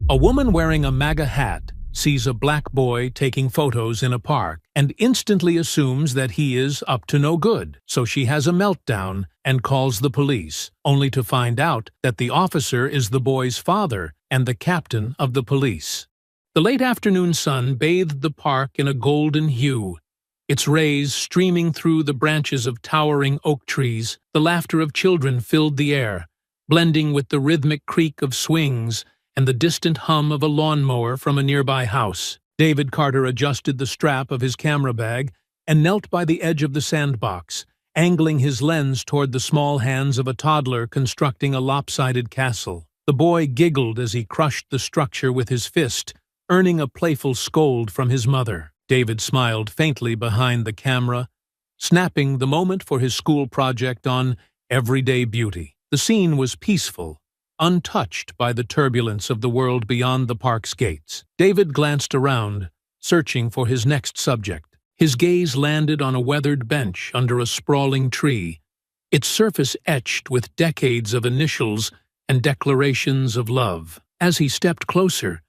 A woman wearing a MAGA hat sees a black boy taking photos in a park and instantly assumes that he is up to no good, so she has a meltdown and calls the police, only to find out that the officer is the boy's father and the captain of the police. The late afternoon sun bathed the park in a golden hue, its rays streaming through the branches of towering oak trees. The laughter of children filled the air, blending with the rhythmic creak of swings and the distant hum of a lawnmower from a nearby house. David Carter adjusted the strap of his camera bag and knelt by the edge of the sandbox, angling his lens toward the small hands of a toddler constructing a lopsided castle. The boy giggled as he crushed the structure with his fist, earning a playful scold from his mother. David smiled faintly behind the camera, snapping the moment for his school project on everyday beauty. The scene was peaceful, untouched by the turbulence of the world beyond the park's gates. David glanced around, searching for his next subject. His gaze landed on a weathered bench under a sprawling tree, its surface etched with decades of initials and declarations of love. As he stepped closer,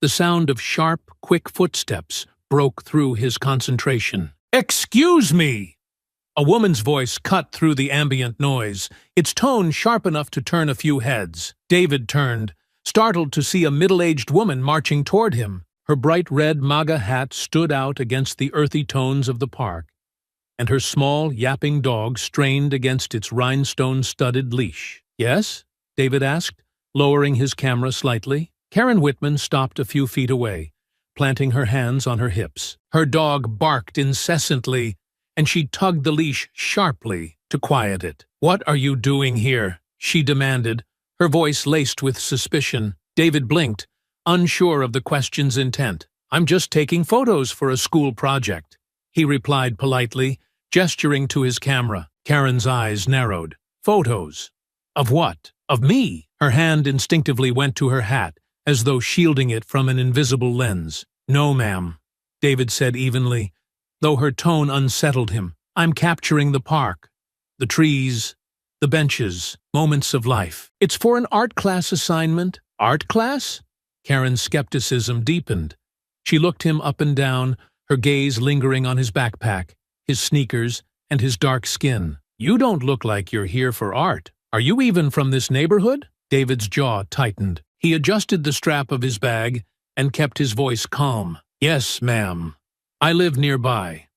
the sound of sharp, quick footsteps broke through his concentration. "Excuse me!" A woman's voice cut through the ambient noise, its tone sharp enough to turn a few heads. David turned, startled to see a middle-aged woman marching toward him. Her bright red MAGA hat stood out against the earthy tones of the park, and her small, yapping dog strained against its rhinestone-studded leash. "Yes?" David asked, lowering his camera slightly. Karen Whitman stopped a few feet away, planting her hands on her hips. Her dog barked incessantly, and she tugged the leash sharply to quiet it. "What are you doing here?" she demanded, her voice laced with suspicion. David blinked, unsure of the question's intent. "I'm just taking photos for a school project," he replied politely, gesturing to his camera. Karen's eyes narrowed. "Photos? Of what? Of me?" Her hand instinctively went to her hat, as though shielding it from an invisible lens. "No, ma'am," David said evenly, though her tone unsettled him. "I'm capturing the park, the trees, the benches, moments of life." "It's for an art class assignment." "Art class?" Karen's skepticism deepened. She looked him up and down, her gaze lingering on his backpack, his sneakers, and his dark skin. "You don't look like you're here for art. Are you even from this neighborhood?" David's jaw tightened. He adjusted the strap of his bag and kept his voice calm. "Yes, ma'am. I live nearby.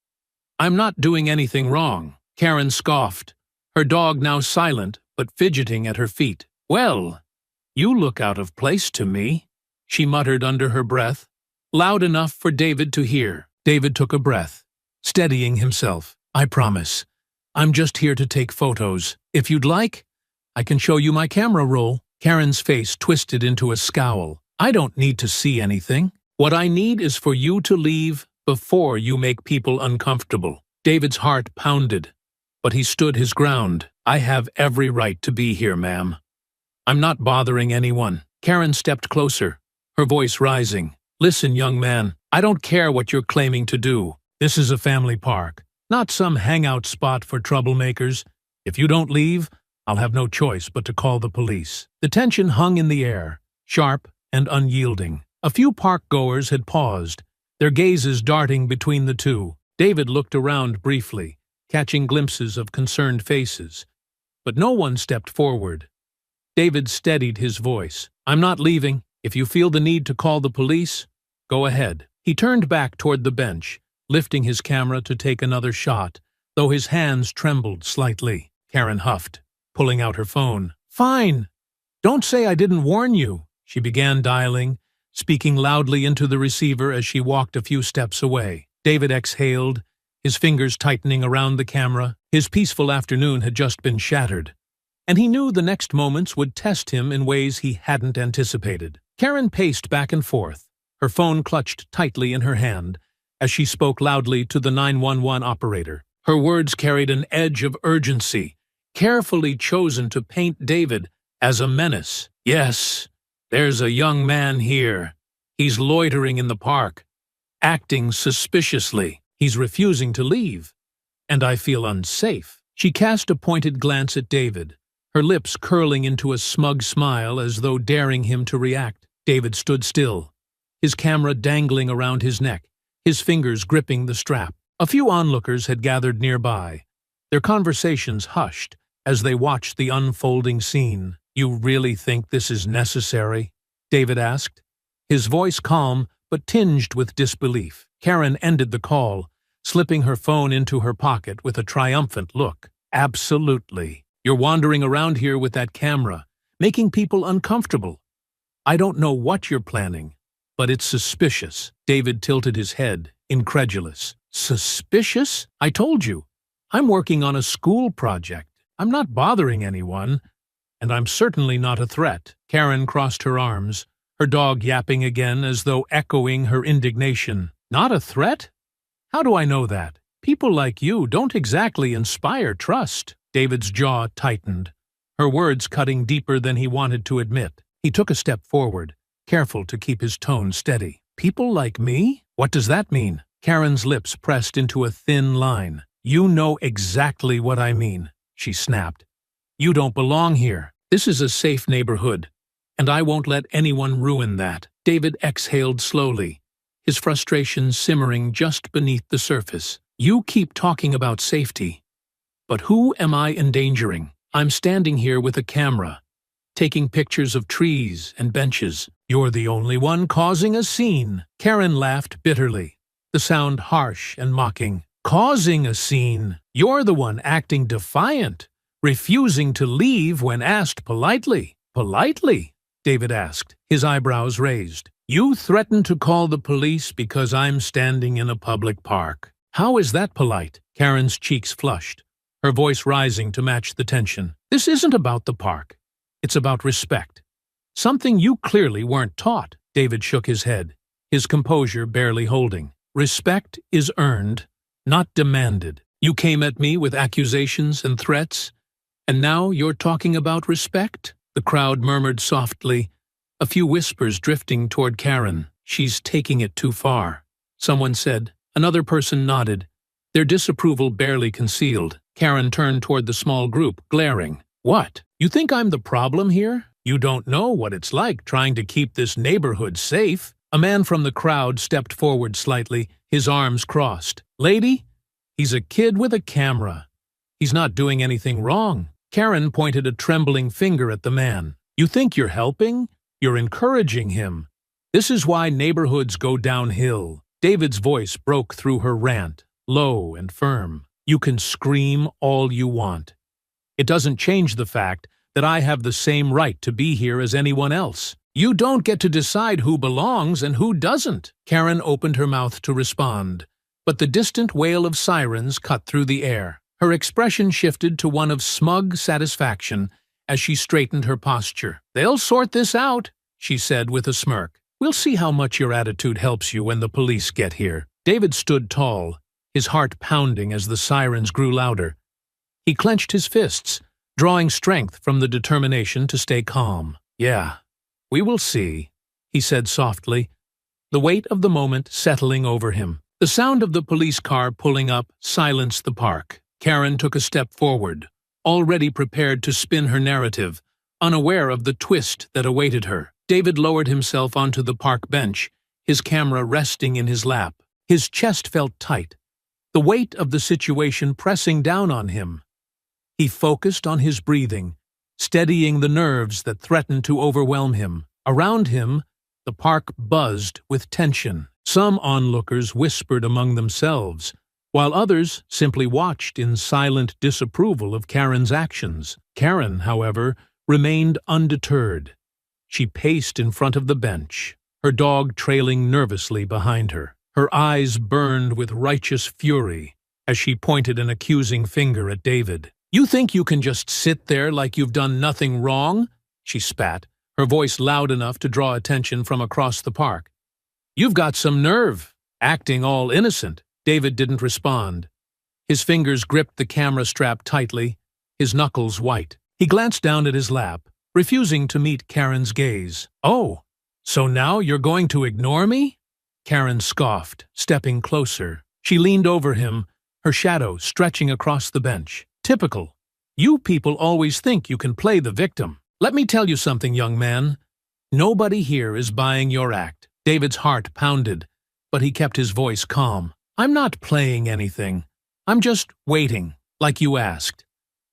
I'm not doing anything wrong." Karen scoffed, her dog now silent but fidgeting at her feet. "Well, you look out of place to me," she muttered under her breath, loud enough for David to hear. David took a breath, steadying himself. "I promise. I'm just here to take photos. If you'd like, I can show you my camera roll." Karen's face twisted into a scowl. "I don't need to see anything. What I need is for you to leave before you make people uncomfortable." David's heart pounded, but he stood his ground. "I have every right to be here, ma'am. I'm not bothering anyone." Karen stepped closer, her voice rising. "Listen, young man, I don't care what you're claiming to do. This is a family park, not some hangout spot for troublemakers. If you don't leave, I'll have no choice but to call the police." The tension hung in the air, sharp and unyielding. A few park-goers had paused, their gazes darting between the two. David looked around briefly, catching glimpses of concerned faces, but no one stepped forward. David steadied his voice. "I'm not leaving. If you feel the need to call the police, go ahead." He turned back toward the bench, lifting his camera to take another shot, though his hands trembled slightly. Karen huffed, pulling out her phone. "Fine. Don't say I didn't warn you." She began dialing, speaking loudly into the receiver as she walked a few steps away. David exhaled, his fingers tightening around the camera. His peaceful afternoon had just been shattered, and he knew the next moments would test him in ways he hadn't anticipated. Karen paced back and forth, her phone clutched tightly in her hand, as she spoke loudly to the 911 operator. Her words carried an edge of urgency, carefully chosen to paint David as a menace. "Yes, there's a young man here. He's loitering in the park, acting suspiciously. He's refusing to leave, and I feel unsafe." She cast a pointed glance at David, her lips curling into a smug smile as though daring him to react. David stood still, his camera dangling around his neck, his fingers gripping the strap. A few onlookers had gathered nearby, their conversations hushed as they watched the unfolding scene. "You really think this is necessary?" David asked, his voice calm but tinged with disbelief. Karen ended the call, slipping her phone into her pocket with a triumphant look. "Absolutely. You're wandering around here with that camera, making people uncomfortable. I don't know what you're planning, but it's suspicious." David tilted his head, incredulous. "Suspicious? I told you. I'm working on a school project. I'm not bothering anyone, and I'm certainly not a threat." Karen crossed her arms, her dog yapping again as though echoing her indignation. "Not a threat? How do I know that? People like you don't exactly inspire trust." David's jaw tightened, her words cutting deeper than he wanted to admit. He took a step forward, careful to keep his tone steady. "People like me? What does that mean?" Karen's lips pressed into a thin line. "You know exactly what I mean," she snapped. "You don't belong here. This is a safe neighborhood, and I won't let anyone ruin that." David exhaled slowly, his frustration simmering just beneath the surface. "You keep talking about safety, but who am I endangering? I'm standing here with a camera, taking pictures of trees and benches. You're the only one causing a scene." Karen laughed bitterly, the sound harsh and mocking. "Causing a scene? You're the one acting defiant, refusing to leave when asked politely." "Politely?" David asked, his eyebrows raised. "You threaten to call the police because I'm standing in a public park. How is that polite?" Karen's cheeks flushed, her voice rising to match the tension. "This isn't about the park. It's about respect. Something you clearly weren't taught." David shook his head, his composure barely holding. "Respect is earned, not demanded. You came at me with accusations and threats, and now you're talking about respect?" The crowd murmured softly, a few whispers drifting toward Karen. "She's taking it too far," someone said. Another person nodded, their disapproval barely concealed. Karen turned toward the small group, glaring. "What? You think I'm the problem here? You don't know what it's like trying to keep this neighborhood safe." A man from the crowd stepped forward slightly, his arms crossed. "Lady, he's a kid with a camera. He's not doing anything wrong." Karen pointed a trembling finger at the man. "You think you're helping? You're encouraging him. This is why neighborhoods go downhill." David's voice broke through her rant, low and firm. "You can scream all you want. It doesn't change the fact that I have the same right to be here as anyone else. You don't get to decide who belongs and who doesn't." Karen opened her mouth to respond, but the distant wail of sirens cut through the air. Her expression shifted to one of smug satisfaction as she straightened her posture. "They'll sort this out," she said with a smirk. "We'll see how much your attitude helps you when the police get here." David stood tall, his heart pounding as the sirens grew louder. He clenched his fists, drawing strength from the determination to stay calm. "Yeah, we will see," he said softly, the weight of the moment settling over him. The sound of the police car pulling up silenced the park. Karen took a step forward, already prepared to spin her narrative, unaware of the twist that awaited her. David lowered himself onto the park bench, his camera resting in his lap. His chest felt tight, the weight of the situation pressing down on him. He focused on his breathing, steadying the nerves that threatened to overwhelm him. Around him, the park buzzed with tension. Some onlookers whispered among themselves, while others simply watched in silent disapproval of Karen's actions. Karen, however, remained undeterred. She paced in front of the bench, her dog trailing nervously behind her. Her eyes burned with righteous fury as she pointed an accusing finger at David. "You think you can just sit there like you've done nothing wrong?" she spat, her voice loud enough to draw attention from across the park. "You've got some nerve, acting all innocent." David didn't respond. His fingers gripped the camera strap tightly, his knuckles white. He glanced down at his lap, refusing to meet Karen's gaze. "Oh, so now you're going to ignore me?" Karen scoffed, stepping closer. She leaned over him, her shadow stretching across the bench. "Typical. You people always think you can play the victim. Let me tell you something, young man. Nobody here is buying your act. David's heart pounded, but he kept his voice calm. I'm not playing anything. I'm just waiting, like you asked.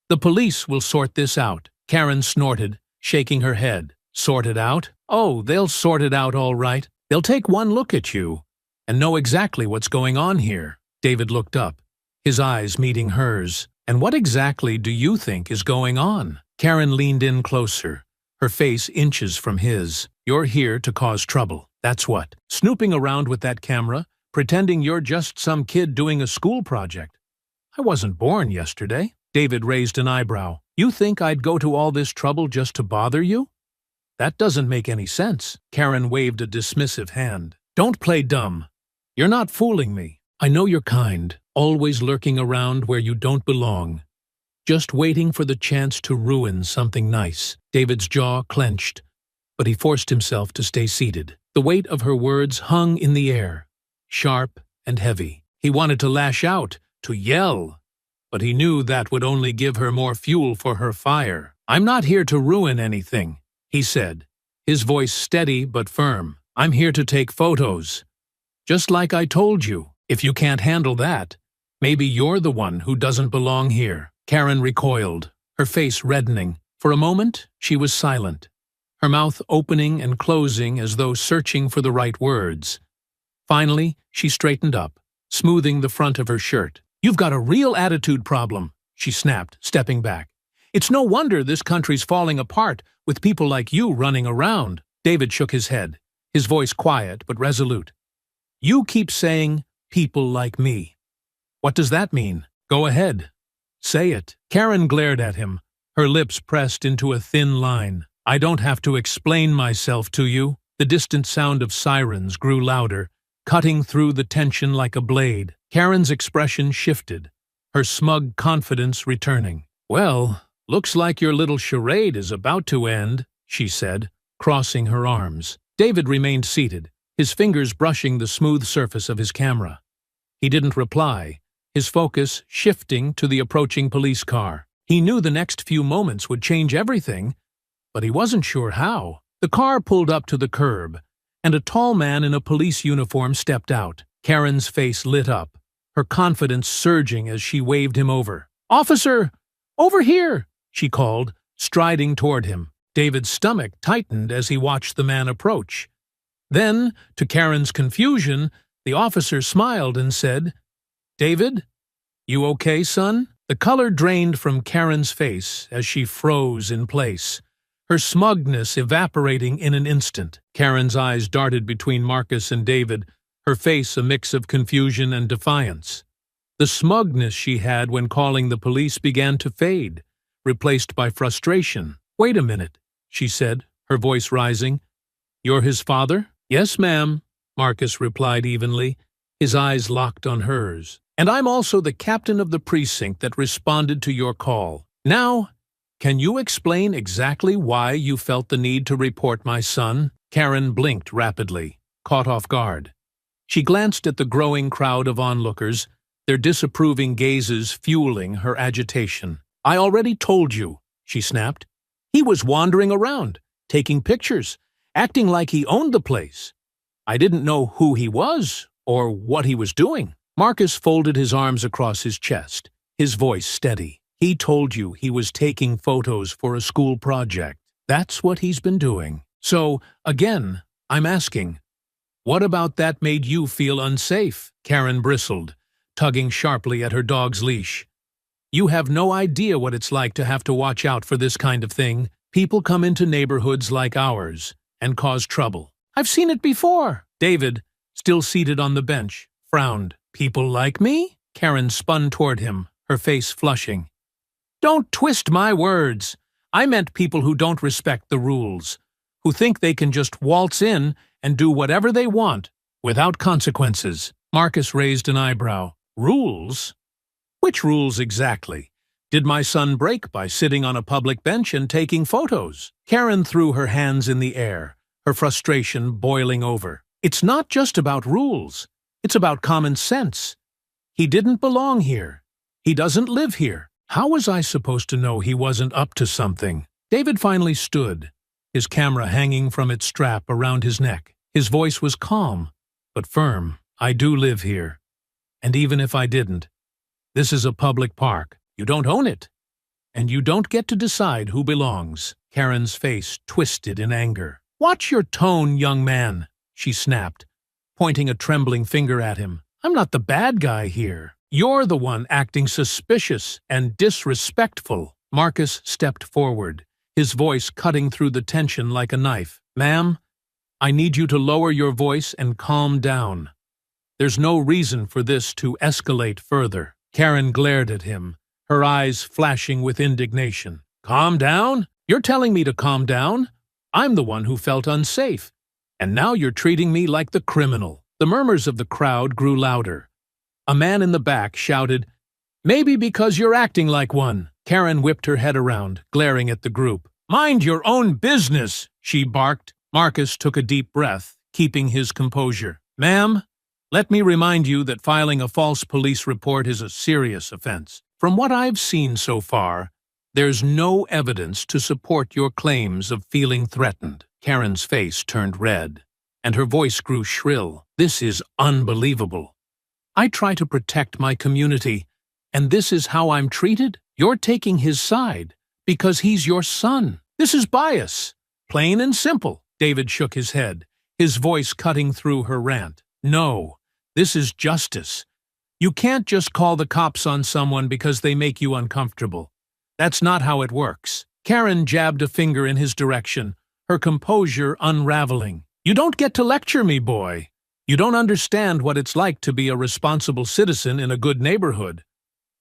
The police will sort this out. Karen snorted, shaking her head. Sort it out? Oh, they'll sort it out all right. They'll take one look at you and know exactly what's going on here. David looked up, his eyes meeting hers. And what exactly do you think is going on? Karen leaned in closer, her face inches from his. You're here to cause trouble, that's what. Snooping around with that camera, pretending you're just some kid doing a school project. I wasn't born yesterday. David raised an eyebrow. You think I'd go to all this trouble just to bother you? That doesn't make any sense. Karen waved a dismissive hand. Don't play dumb. You're not fooling me. I know you're kind, always lurking around where you don't belong. Just waiting for the chance to ruin something nice. David's jaw clenched, but he forced himself to stay seated. The weight of her words hung in the air, sharp and heavy. He wanted to lash out, to yell, but he knew that would only give her more fuel for her fire. I'm not here to ruin anything, he said, his voice steady but firm. I'm here to take photos. Just like I told you. If you can't handle that, maybe you're the one who doesn't belong here. Karen recoiled, her face reddening. For a moment, she was silent, her mouth opening and closing as though searching for the right words. Finally, she straightened up, smoothing the front of her shirt. You've got a real attitude problem, she snapped, stepping back. It's no wonder this country's falling apart with people like you running around. David shook his head, his voice quiet but resolute. You keep saying, people like me. What does that mean? Go ahead. Say it. Karen glared at him, her lips pressed into a thin line. I don't have to explain myself to you. The distant sound of sirens grew louder, cutting through the tension like a blade. Karen's expression shifted, her smug confidence returning. Well, looks like your little charade is about to end, she said, crossing her arms. David remained seated, his fingers brushing the smooth surface of his camera. He didn't reply, his focus shifting to the approaching police car. He knew the next few moments would change everything, but he wasn't sure how. The car pulled up to the curb, and a tall man in a police uniform stepped out. Karen's face lit up, her confidence surging as she waved him over. Officer, over here, she called, striding toward him. David's stomach tightened as he watched the man approach. Then, to Karen's confusion, the officer smiled and said, David, you okay, son? The color drained from Karen's face as she froze in place, her smugness evaporating in an instant. Karen's eyes darted between Marcus and David, her face a mix of confusion and defiance. The smugness she had when calling the police began to fade, replaced by frustration. Wait a minute, she said, her voice rising. You're his father? Yes, ma'am, Marcus replied evenly, his eyes locked on hers. And I'm also the captain of the precinct that responded to your call. Now, can you explain exactly why you felt the need to report my son? Karen blinked rapidly, caught off guard. She glanced at the growing crowd of onlookers, their disapproving gazes fueling her agitation. I already told you, she snapped. He was wandering around, taking pictures, acting like he owned the place. I didn't know who he was or what he was doing. Marcus folded his arms across his chest, his voice steady. He told you he was taking photos for a school project. That's what he's been doing. So, again, I'm asking, what about that made you feel unsafe? Karen bristled, tugging sharply at her dog's leash. You have no idea what it's like to have to watch out for this kind of thing. People come into neighborhoods like ours and cause trouble. I've seen it before. David, still seated on the bench, frowned. People like me? Karen spun toward him, her face flushing. Don't twist my words. I meant people who don't respect the rules, who think they can just waltz in and do whatever they want without consequences. Marcus raised an eyebrow. Rules? Which rules exactly? Did my son break by sitting on a public bench and taking photos? Karen threw her hands in the air, her frustration boiling over. It's not just about rules. It's about common sense. He didn't belong here. He doesn't live here. How was I supposed to know he wasn't up to something? David finally stood, his camera hanging from its strap around his neck. His voice was calm, but firm. I do live here. And even if I didn't, this is a public park. You don't own it. And you don't get to decide who belongs. Karen's face twisted in anger. Watch your tone, young man, she snapped, pointing a trembling finger at him. I'm not the bad guy here. You're the one acting suspicious and disrespectful. Marcus stepped forward, his voice cutting through the tension like a knife. Ma'am, I need you to lower your voice and calm down. There's no reason for this to escalate further. Karen glared at him, her eyes flashing with indignation. Calm down? You're telling me to calm down? I'm the one who felt unsafe, and now you're treating me like the criminal. The murmurs of the crowd grew louder. A man in the back shouted, Maybe because you're acting like one. Karen whipped her head around, glaring at the group. Mind your own business, she barked. Marcus took a deep breath, keeping his composure. Ma'am, let me remind you that filing a false police report is a serious offense. From what I've seen so far, there's no evidence to support your claims of feeling threatened. Karen's face turned red, and her voice grew shrill. This is unbelievable. I try to protect my community, and this is how I'm treated? You're taking his side because he's your son. This is bias. Plain and simple. David shook his head, his voice cutting through her rant. No, this is justice. You can't just call the cops on someone because they make you uncomfortable. That's not how it works. Karen jabbed a finger in his direction, her composure unraveling. You don't get to lecture me, boy. You don't understand what it's like to be a responsible citizen in a good neighborhood.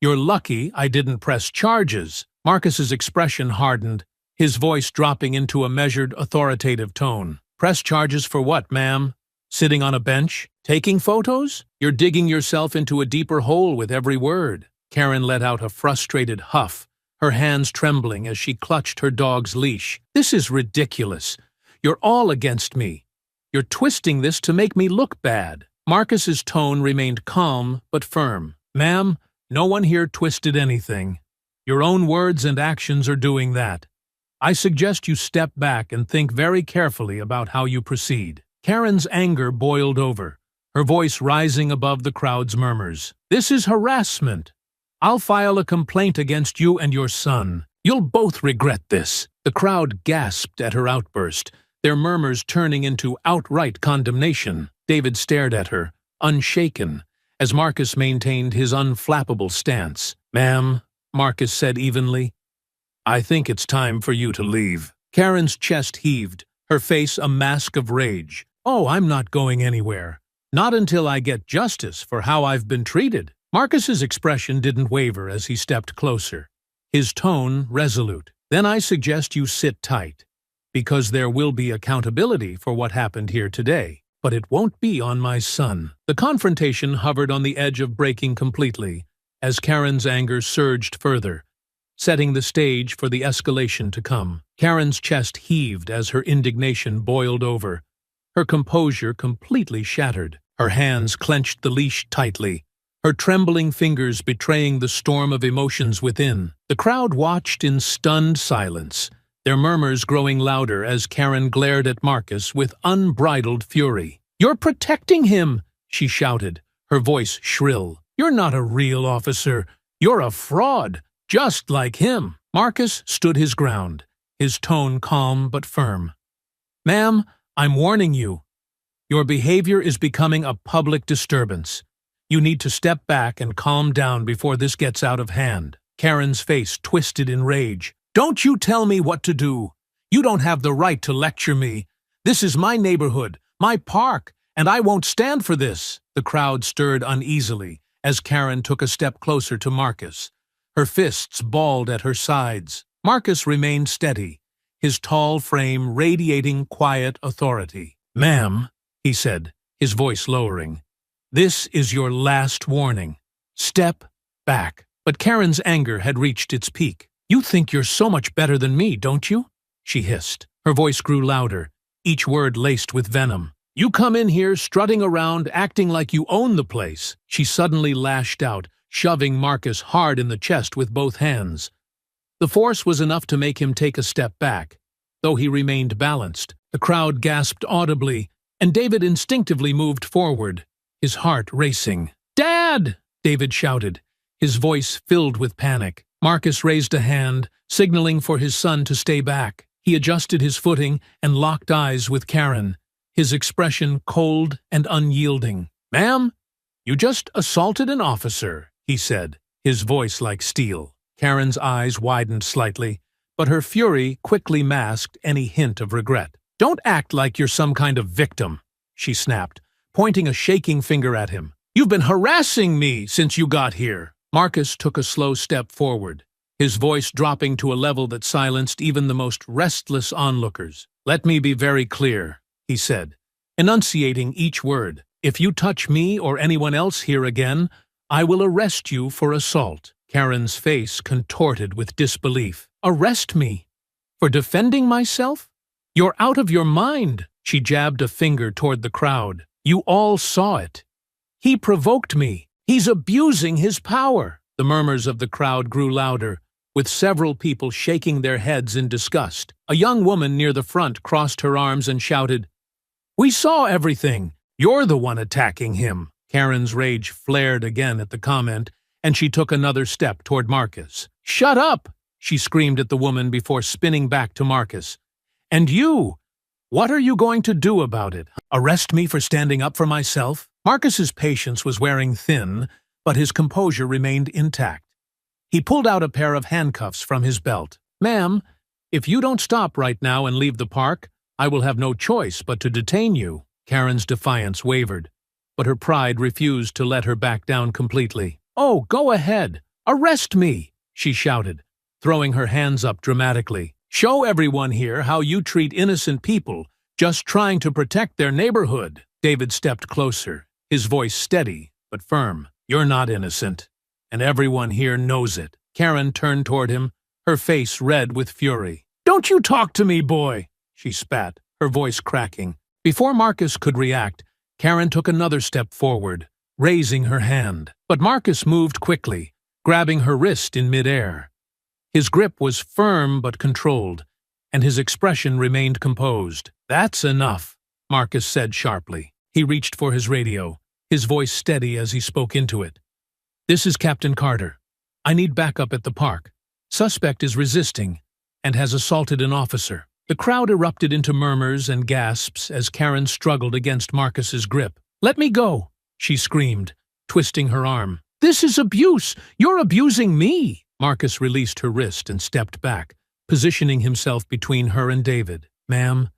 You're lucky I didn't press charges. Marcus's expression hardened, his voice dropping into a measured, authoritative tone. Press charges for what, ma'am? Sitting on a bench? Taking photos? You're digging yourself into a deeper hole with every word. Karen let out a frustrated huff, her hands trembling as she clutched her dog's leash. This is ridiculous. You're all against me. You're twisting this to make me look bad. Marcus's tone remained calm but firm. Ma'am, no one here twisted anything. Your own words and actions are doing that. I suggest you step back and think very carefully about how you proceed. Karen's anger boiled over, her voice rising above the crowd's murmurs. This is harassment. I'll file a complaint against you and your son. You'll both regret this. The crowd gasped at her outburst, their murmurs turning into outright condemnation. David stared at her, unshaken, as Marcus maintained his unflappable stance. Ma'am, Marcus said evenly, I think it's time for you to leave. Karen's chest heaved, her face a mask of rage. Oh, I'm not going anywhere. Not until I get justice for how I've been treated. Marcus's expression didn't waver as he stepped closer, his tone resolute. Then I suggest you sit tight, because there will be accountability for what happened here today. But it won't be on my son. The confrontation hovered on the edge of breaking completely, as Karen's anger surged further, setting the stage for the escalation to come. Karen's chest heaved as her indignation boiled over, her composure completely shattered. Her hands clenched the leash tightly, her trembling fingers betraying the storm of emotions within. The crowd watched in stunned silence, their murmurs growing louder as Karen glared at Marcus with unbridled fury. You're protecting him, she shouted, her voice shrill. You're not a real officer. You're a fraud, just like him. Marcus stood his ground, his tone calm but firm. Ma'am, I'm warning you. Your behavior is becoming a public disturbance. You need to step back and calm down before this gets out of hand. Karen's face twisted in rage. Don't you tell me what to do. You don't have the right to lecture me. This is my neighborhood, my park, and I won't stand for this. The crowd stirred uneasily as Karen took a step closer to Marcus, her fists balled at her sides. Marcus remained steady, his tall frame radiating quiet authority. Ma'am, he said, his voice lowering, this is your last warning. Step back. But Karen's anger had reached its peak. You think you're so much better than me, don't you? She hissed. Her voice grew louder, each word laced with venom. You come in here strutting around, acting like you own the place. She suddenly lashed out, shoving Marcus hard in the chest with both hands. The force was enough to make him take a step back, though he remained balanced. The crowd gasped audibly, and David instinctively moved forward, his heart racing. "Dad!" David shouted, his voice filled with panic. Marcus raised a hand, signaling for his son to stay back. He adjusted his footing and locked eyes with Karen, his expression cold and unyielding. "Ma'am, you just assaulted an officer," he said, his voice like steel. Karen's eyes widened slightly, but her fury quickly masked any hint of regret. "Don't act like you're some kind of victim," she snapped, pointing a shaking finger at him. "You've been harassing me since you got here." Marcus took a slow step forward, his voice dropping to a level that silenced even the most restless onlookers. "Let me be very clear," he said, enunciating each word. "If you touch me or anyone else here again, I will arrest you for assault." Karen's face contorted with disbelief. "Arrest me? For defending myself? You're out of your mind." She jabbed a finger toward the crowd. "You all saw it. He provoked me. He's abusing his power." The murmurs of the crowd grew louder, with several people shaking their heads in disgust. A young woman near the front crossed her arms and shouted, "We saw everything. You're the one attacking him." Karen's rage flared again at the comment, and she took another step toward Marcus. "Shut up!" she screamed at the woman before spinning back to Marcus. "And you? What are you going to do about it? Arrest me for standing up for myself?" Marcus's patience was wearing thin, but his composure remained intact. He pulled out a pair of handcuffs from his belt. "Ma'am, if you don't stop right now and leave the park, I will have no choice but to detain you." Karen's defiance wavered, but her pride refused to let her back down completely. "Oh, go ahead. Arrest me!" she shouted, throwing her hands up dramatically. "Show everyone here how you treat innocent people just trying to protect their neighborhood." David stepped closer, his voice steady but firm. "You're not innocent, and everyone here knows it." Karen turned toward him, her face red with fury. "Don't you talk to me, boy!" she spat, her voice cracking. Before Marcus could react, Karen took another step forward, raising her hand. But Marcus moved quickly, grabbing her wrist in midair. His grip was firm but controlled, and his expression remained composed. "That's enough," Marcus said sharply. He reached for his radio, his voice steady as he spoke into it. "This is Captain Carter. I need backup at the park. Suspect is resisting and has assaulted an officer." The crowd erupted into murmurs and gasps as Karen struggled against Marcus's grip. "Let me go," she screamed, twisting her arm. "This is abuse! You're abusing me!" Marcus released her wrist and stepped back, positioning himself between her and David. "Ma'am,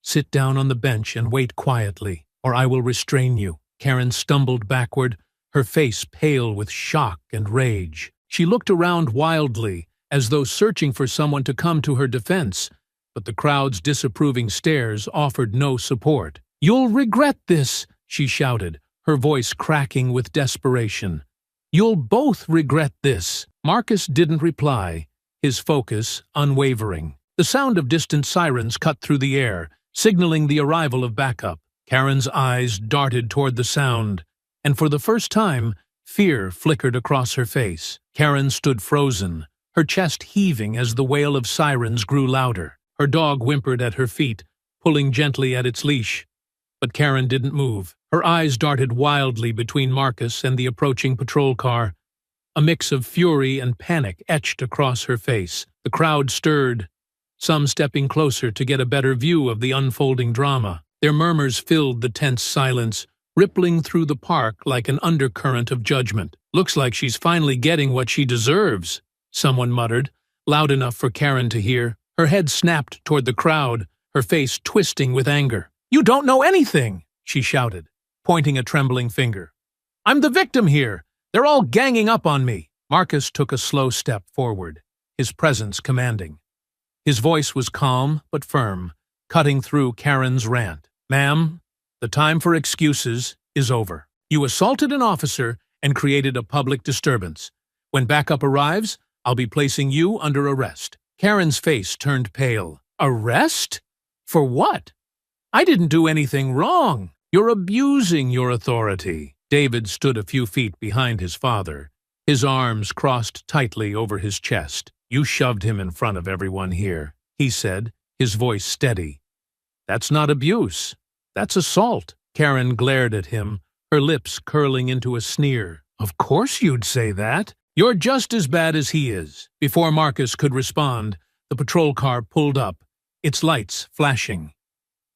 sit down on the bench and wait quietly, or I will restrain you." Karen stumbled backward, her face pale with shock and rage. She looked around wildly, as though searching for someone to come to her defense, but the crowd's disapproving stares offered no support. "You'll regret this," she shouted, her voice cracking with desperation. "You'll both regret this." Marcus didn't reply, his focus unwavering. The sound of distant sirens cut through the air, signaling the arrival of backup. Karen's eyes darted toward the sound, and for the first time, fear flickered across her face. Karen stood frozen, her chest heaving as the wail of sirens grew louder. Her dog whimpered at her feet, pulling gently at its leash. But Karen didn't move. Her eyes darted wildly between Marcus and the approaching patrol car. A mix of fury and panic etched across her face. The crowd stirred, some stepping closer to get a better view of the unfolding drama. Their murmurs filled the tense silence, rippling through the park like an undercurrent of judgment. "Looks like she's finally getting what she deserves," someone muttered, loud enough for Karen to hear. Her head snapped toward the crowd, her face twisting with anger. "You don't know anything!" she shouted, pointing a trembling finger. "I'm the victim here! They're all ganging up on me!" Marcus took a slow step forward, his presence commanding. His voice was calm but firm, cutting through Karen's rant. "Ma'am, the time for excuses is over. You assaulted an officer and created a public disturbance. When backup arrives, I'll be placing you under arrest." Karen's face turned pale. "Arrest? For what? I didn't do anything wrong. You're abusing your authority." David stood a few feet behind his father, his arms crossed tightly over his chest. "You shoved him in front of everyone here," he said, his voice steady. That's not abuse. That's assault. Karen glared at him, her lips curling into a sneer. Of course you'd say that. You're just as bad as he is. Before Marcus could respond, the patrol car pulled up, its lights flashing.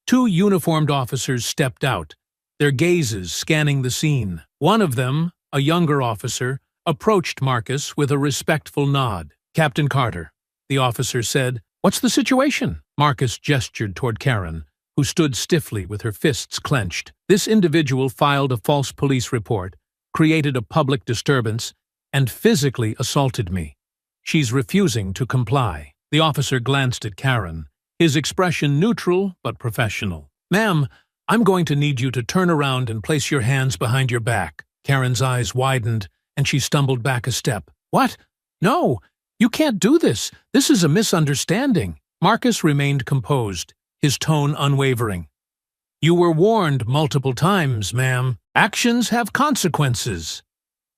Two uniformed officers stepped out, their gazes scanning the scene. One of them, a younger officer, approached Marcus with a respectful nod. "Captain Carter," the officer said. "What's the situation?" Marcus gestured toward Karen, who stood stiffly with her fists clenched. "This individual filed a false police report, created a public disturbance, and physically assaulted me. She's refusing to comply." The officer glanced at Karen, his expression neutral but professional. "Ma'am, I'm going to need you to turn around and place your hands behind your back." Karen's eyes widened, and she stumbled back a step. "What? No, you can't do this. This is a misunderstanding." Marcus remained composed, his tone unwavering. "You were warned multiple times, ma'am. Actions have consequences."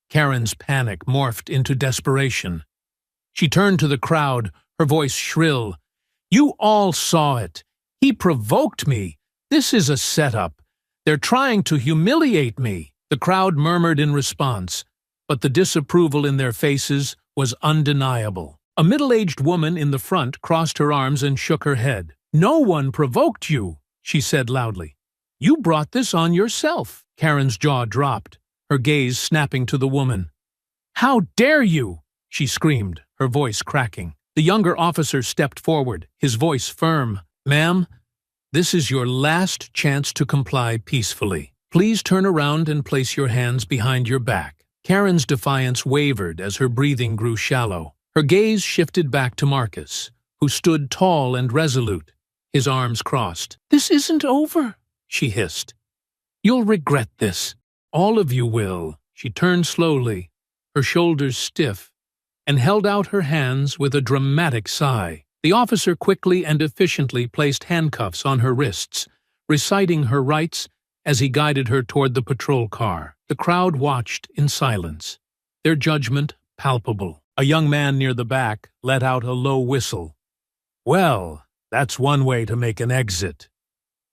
Karen's panic morphed into desperation. She turned to the crowd, her voice shrill. "You all saw it. He provoked me. This is a setup. They're trying to humiliate me." The crowd murmured in response, but the disapproval in their faces was undeniable. A middle-aged woman in the front crossed her arms and shook her head. "No one provoked you," she said loudly. "You brought this on yourself." Karen's jaw dropped, her gaze snapping to the woman. "How dare you!" she screamed, her voice cracking. The younger officer stepped forward, his voice firm. "Ma'am, this is your last chance to comply peacefully. Please turn around and place your hands behind your back." Karen's defiance wavered as her breathing grew shallow. Her gaze shifted back to Marcus, who stood tall and resolute, his arms crossed. "This isn't over," she hissed. "You'll regret this. All of you will." She turned slowly, her shoulders stiff, and held out her hands with a dramatic sigh. The officer quickly and efficiently placed handcuffs on her wrists, reciting her rights as he guided her toward the patrol car. The crowd watched in silence, their judgment palpable. A young man near the back let out a low whistle. "Well, that's one way to make an exit."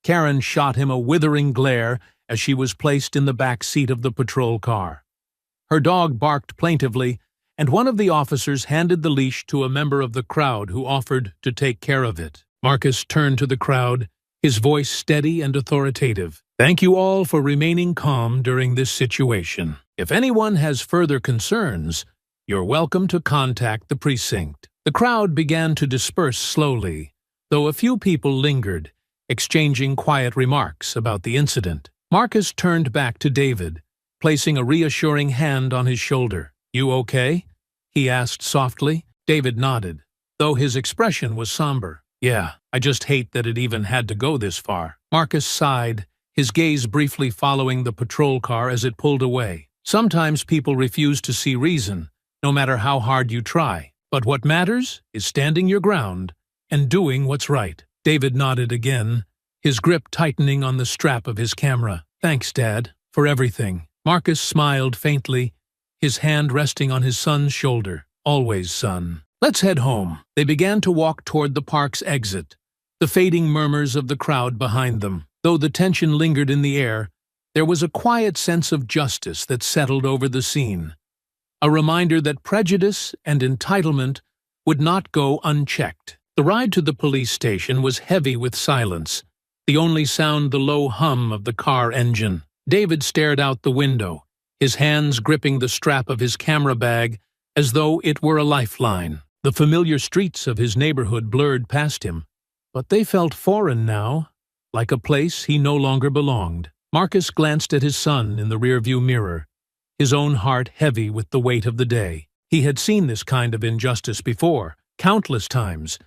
Karen shot him a withering glare as she was placed in the back seat of the patrol car. Her dog barked plaintively, and one of the officers handed the leash to a member of the crowd who offered to take care of it. Marcus turned to the crowd, his voice steady and authoritative. "Thank you all for remaining calm during this situation. If anyone has further concerns, you're welcome to contact the precinct." The crowd began to disperse slowly, though a few people lingered, exchanging quiet remarks about the incident. Marcus turned back to David, placing a reassuring hand on his shoulder. "You okay?" he asked softly. David nodded, though his expression was somber. "Yeah, I just hate that it even had to go this far." Marcus sighed, his gaze briefly following the patrol car as it pulled away. "Sometimes people refuse to see reason, no matter how hard you try. But what matters is standing your ground and doing what's right." David nodded again, his grip tightening on the strap of his camera. "Thanks, Dad, for everything." Marcus smiled faintly, his hand resting on his son's shoulder. "Always, son. Let's head home." They began to walk toward the park's exit, the fading murmurs of the crowd behind them. Though the tension lingered in the air, there was a quiet sense of justice that settled over the scene, a reminder that prejudice and entitlement would not go unchecked. The ride to the police station was heavy with silence, the only sound the low hum of the car engine. David stared out the window, his hands gripping the strap of his camera bag as though it were a lifeline. The familiar streets of his neighborhood blurred past him, but they felt foreign now, like a place he no longer belonged. Marcus glanced at his son in the rearview mirror, his own heart heavy with the weight of the day. He had seen this kind of injustice before, countless times,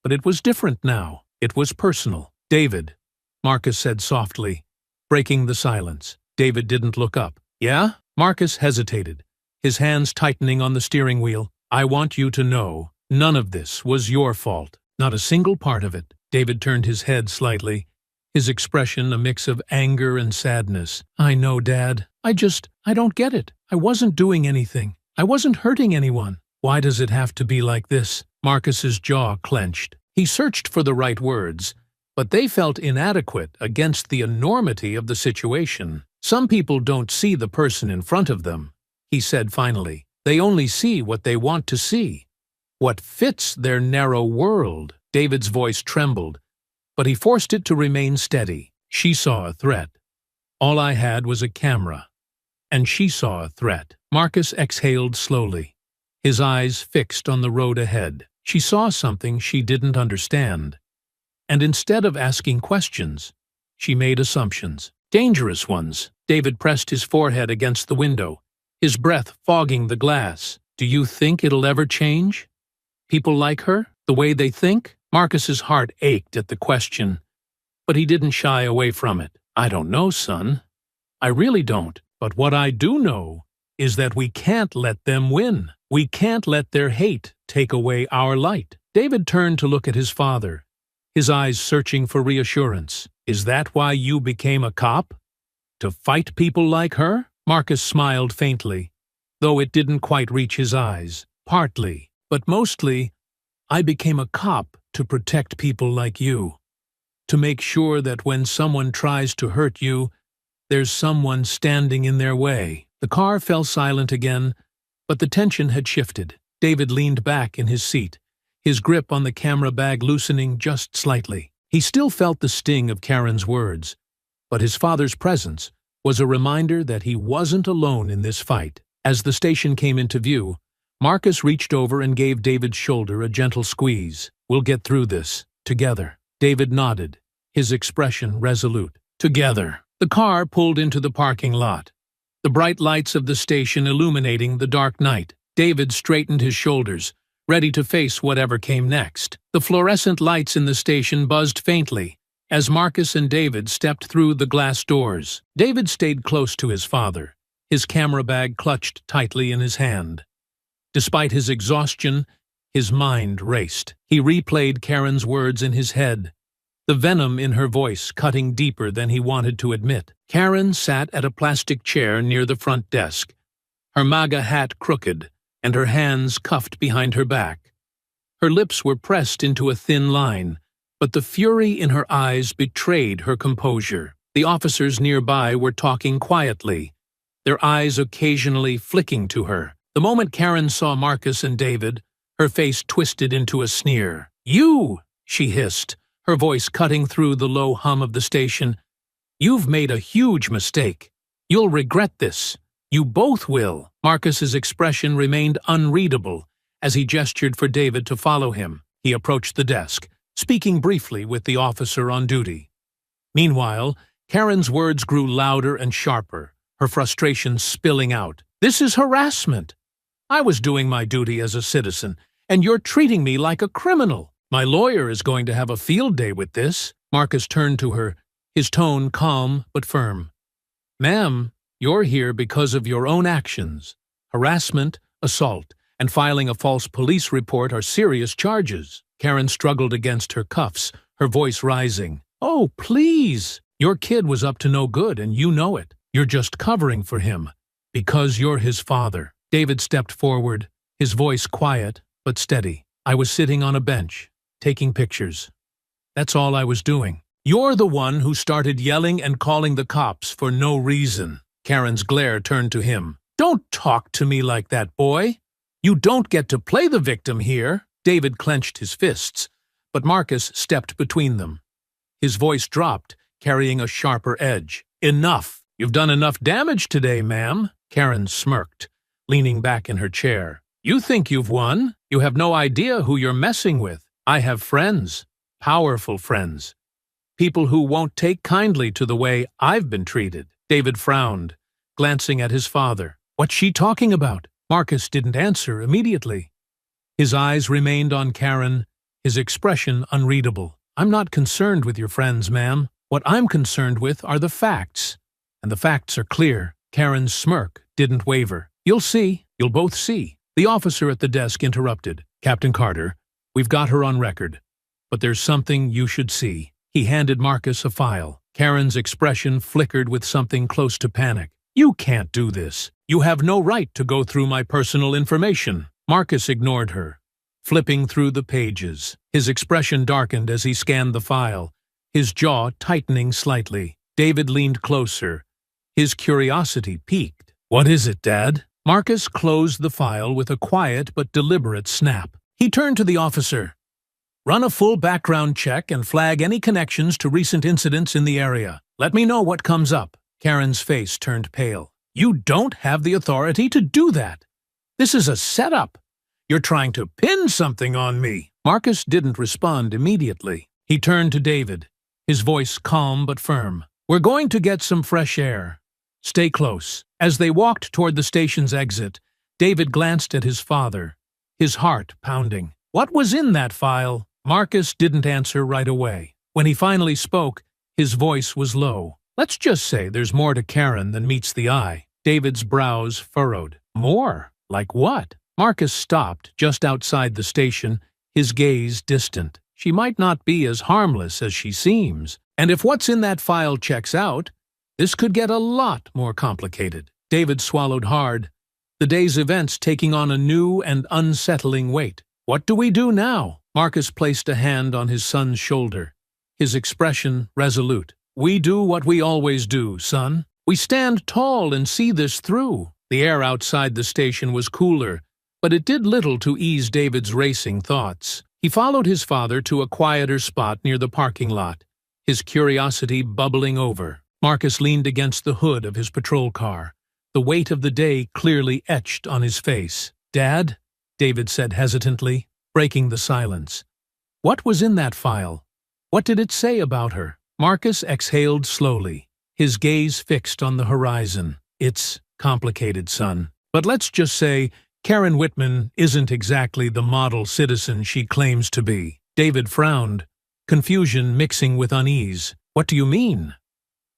but it was different now. It was personal. "David," Marcus said softly, breaking the silence. David didn't look up. "Yeah?" Marcus hesitated, his hands tightening on the steering wheel. "I want you to know, none of this was your fault. Not a single part of it." David turned his head slightly, his expression a mix of anger and sadness. "I know, Dad. I don't get it. I wasn't doing anything. I wasn't hurting anyone. Why does it have to be like this?" Marcus's jaw clenched. He searched for the right words, but they felt inadequate against the enormity of the situation. Some people don't see the person in front of them, he said finally. They only see what they want to see, what fits their narrow world. David's voice trembled, but he forced it to remain steady. She saw a threat. All I had was a camera. And she saw a threat. Marcus exhaled slowly, his eyes fixed on the road ahead. She saw something she didn't understand. And instead of asking questions, she made assumptions. Dangerous ones. David pressed his forehead against the window, his breath fogging the glass. Do you think it'll ever change? People like her? The way they think? Marcus's heart ached at the question, but he didn't shy away from it. I don't know, son. I really don't. But what I do know is that we can't let them win. We can't let their hate take away our light. David turned to look at his father, his eyes searching for reassurance. Is that why you became a cop? To fight people like her? Marcus smiled faintly, though it didn't quite reach his eyes. Partly, but mostly, I became a cop to protect people like you. To make sure that when someone tries to hurt you, there's someone standing in their way. The car fell silent again, but the tension had shifted. David leaned back in his seat, his grip on the camera bag loosening just slightly. He still felt the sting of Karen's words, but his father's presence was a reminder that he wasn't alone in this fight. As the station came into view, Marcus reached over and gave David's shoulder a gentle squeeze. We'll get through this, together. David nodded, his expression resolute. Together. The car pulled into the parking lot, the bright lights of the station illuminating the dark night. David straightened his shoulders, ready to face whatever came next. The fluorescent lights in the station buzzed faintly as Marcus and David stepped through the glass doors. David stayed close to his father, his camera bag clutched tightly in his hand. Despite his exhaustion, his mind raced. He replayed Karen's words in his head, the venom in her voice cutting deeper than he wanted to admit. Karen sat at a plastic chair near the front desk, her MAGA hat crooked and her hands cuffed behind her back. Her lips were pressed into a thin line, but the fury in her eyes betrayed her composure. The officers nearby were talking quietly, their eyes occasionally flicking to her. The moment Karen saw Marcus and David, her face twisted into a sneer. You, she hissed, her voice cutting through the low hum of the station. You've made a huge mistake. You'll regret this. You both will. Marcus's expression remained unreadable as he gestured for David to follow him. He approached the desk, speaking briefly with the officer on duty. Meanwhile, Karen's words grew louder and sharper, her frustration spilling out. This is harassment. I was doing my duty as a citizen, and you're treating me like a criminal. My lawyer is going to have a field day with this. Marcus turned to her, his tone calm but firm. Ma'am, you're here because of your own actions. Harassment, assault, and filing a false police report are serious charges. Karen struggled against her cuffs, her voice rising. Oh, please! Your kid was up to no good, and you know it. You're just covering for him, because you're his father. David stepped forward, his voice quiet but steady. I was sitting on a bench, taking pictures. That's all I was doing. You're the one who started yelling and calling the cops for no reason. Karen's glare turned to him. Don't talk to me like that, boy. You don't get to play the victim here. David clenched his fists, but Marcus stepped between them. His voice dropped, carrying a sharper edge. Enough. You've done enough damage today, ma'am. Karen smirked, leaning back in her chair. You think you've won? You have no idea who you're messing with. I have friends, powerful friends, people who won't take kindly to the way I've been treated. David frowned, glancing at his father. What's she talking about? Marcus didn't answer immediately. His eyes remained on Karen, his expression unreadable. I'm not concerned with your friends, ma'am. What I'm concerned with are the facts. And the facts are clear. Karen's smirk didn't waver. You'll see. You'll both see. The officer at the desk interrupted. Captain Carter, we've got her on record. But there's something you should see. He handed Marcus a file. Karen's expression flickered with something close to panic. You can't do this. You have no right to go through my personal information. Marcus ignored her, flipping through the pages. His expression darkened as he scanned the file, his jaw tightening slightly. David leaned closer. His curiosity piqued. "What is it, Dad?" Marcus closed the file with a quiet but deliberate snap. He turned to the officer. "Run a full background check and flag any connections to recent incidents in the area. Let me know what comes up." Karen's face turned pale. "You don't have the authority to do that. This is a setup. You're trying to pin something on me." Marcus didn't respond immediately. He turned to David, his voice calm but firm. "We're going to get some fresh air. Stay close." As they walked toward the station's exit, David glanced at his father, his heart pounding. What was in that file? Marcus didn't answer right away. When he finally spoke, his voice was low. "Let's just say there's more to Karen than meets the eye." David's brows furrowed. "More? Like what?" Marcus stopped just outside the station, his gaze distant. "She might not be as harmless as she seems. And if what's in that file checks out, this could get a lot more complicated." David swallowed hard, the day's events taking on a new and unsettling weight. "What do we do now?" Marcus placed a hand on his son's shoulder, his expression resolute. "We do what we always do, son. We stand tall and see this through." The air outside the station was cooler, but it did little to ease David's racing thoughts. He followed his father to a quieter spot near the parking lot, his curiosity bubbling over. Marcus leaned against the hood of his patrol car, the weight of the day clearly etched on his face. "Dad," David said hesitantly, breaking the silence. "What was in that file? What did it say about her?" Marcus exhaled slowly, his gaze fixed on the horizon. "It's complicated, son. But let's just say Karen Whitman isn't exactly the model citizen she claims to be." David frowned, confusion mixing with unease. "What do you mean?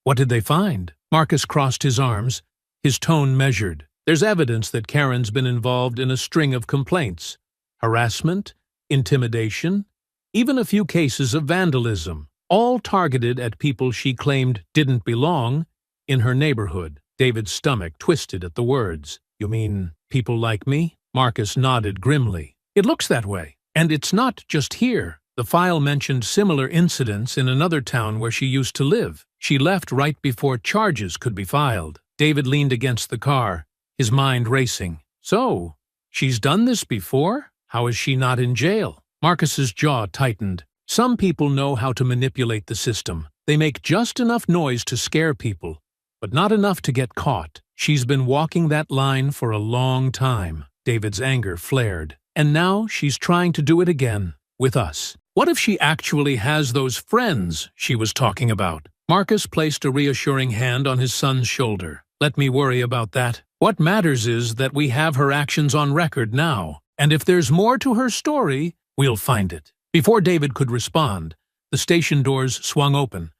What did they find?" Marcus crossed his arms, his tone measured. "There's evidence that Karen's been involved in a string of complaints. Harassment, intimidation, even a few cases of vandalism, all targeted at people she claimed didn't belong in her neighborhood." David's stomach twisted at the words. "You mean people like me?" Marcus nodded grimly. "It looks that way. And it's not just here. The file mentioned similar incidents in another town where she used to live. She left right before charges could be filed." David leaned against the car, his mind racing. "So, she's done this before? How is she not in jail?" Marcus's jaw tightened. Some people know how to manipulate the system. They make just enough noise to scare people, but not enough to get caught. She's been walking that line for a long time. David's anger flared. "And now she's trying to do it again, with us. What if she actually has those friends she was talking about?" Marcus placed a reassuring hand on his son's shoulder. "Let me worry about that. What matters is that we have her actions on record now, and if there's more to her story, we'll find it." Before David could respond, the station doors swung open,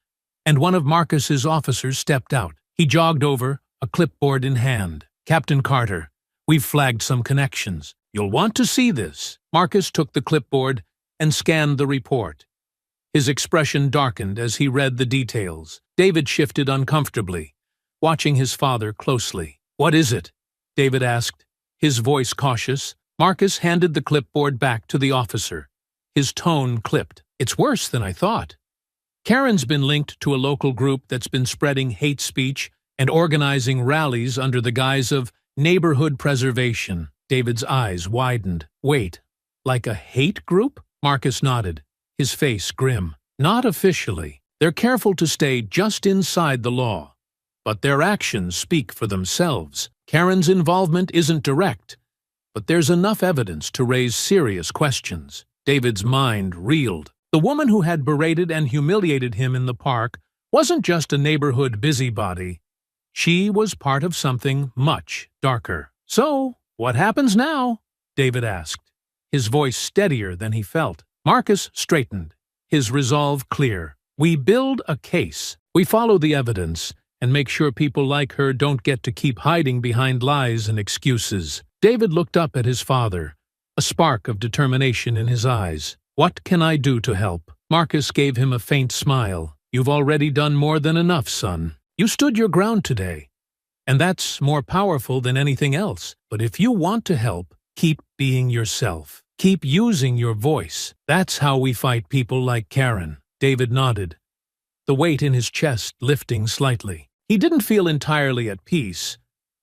and one of Marcus's officers stepped out. He jogged over, a clipboard in hand. "Captain Carter, we've flagged some connections. You'll want to see this." Marcus took the clipboard and scanned the report. His expression darkened as he read the details. David shifted uncomfortably, watching his father closely. "What is it?" David asked, his voice cautious. Marcus handed the clipboard back to the officer. His tone clipped. "It's worse than I thought. Karen's been linked to a local group that's been spreading hate speech and organizing rallies under the guise of neighborhood preservation." David's eyes widened. "Wait, like a hate group?" Marcus nodded, his face grim. "Not officially. They're careful to stay just inside the law. But their actions speak for themselves. Karen's involvement isn't direct, but there's enough evidence to raise serious questions." David's mind reeled. The woman who had berated and humiliated him in the park wasn't just a neighborhood busybody. She was part of something much darker. "So, what happens now?" David asked, his voice steadier than he felt. Marcus straightened, his resolve clear. "We build a case. We follow the evidence and make sure people like her don't get to keep hiding behind lies and excuses." David looked up at his father, a spark of determination in his eyes. "What can I do to help?" Marcus gave him a faint smile. "You've already done more than enough, son. You stood your ground today, and that's more powerful than anything else. But if you want to help, keep being yourself. Keep using your voice. That's how we fight people like Karen. David nodded, the weight in his chest lifting slightly. He didn't feel entirely at peace,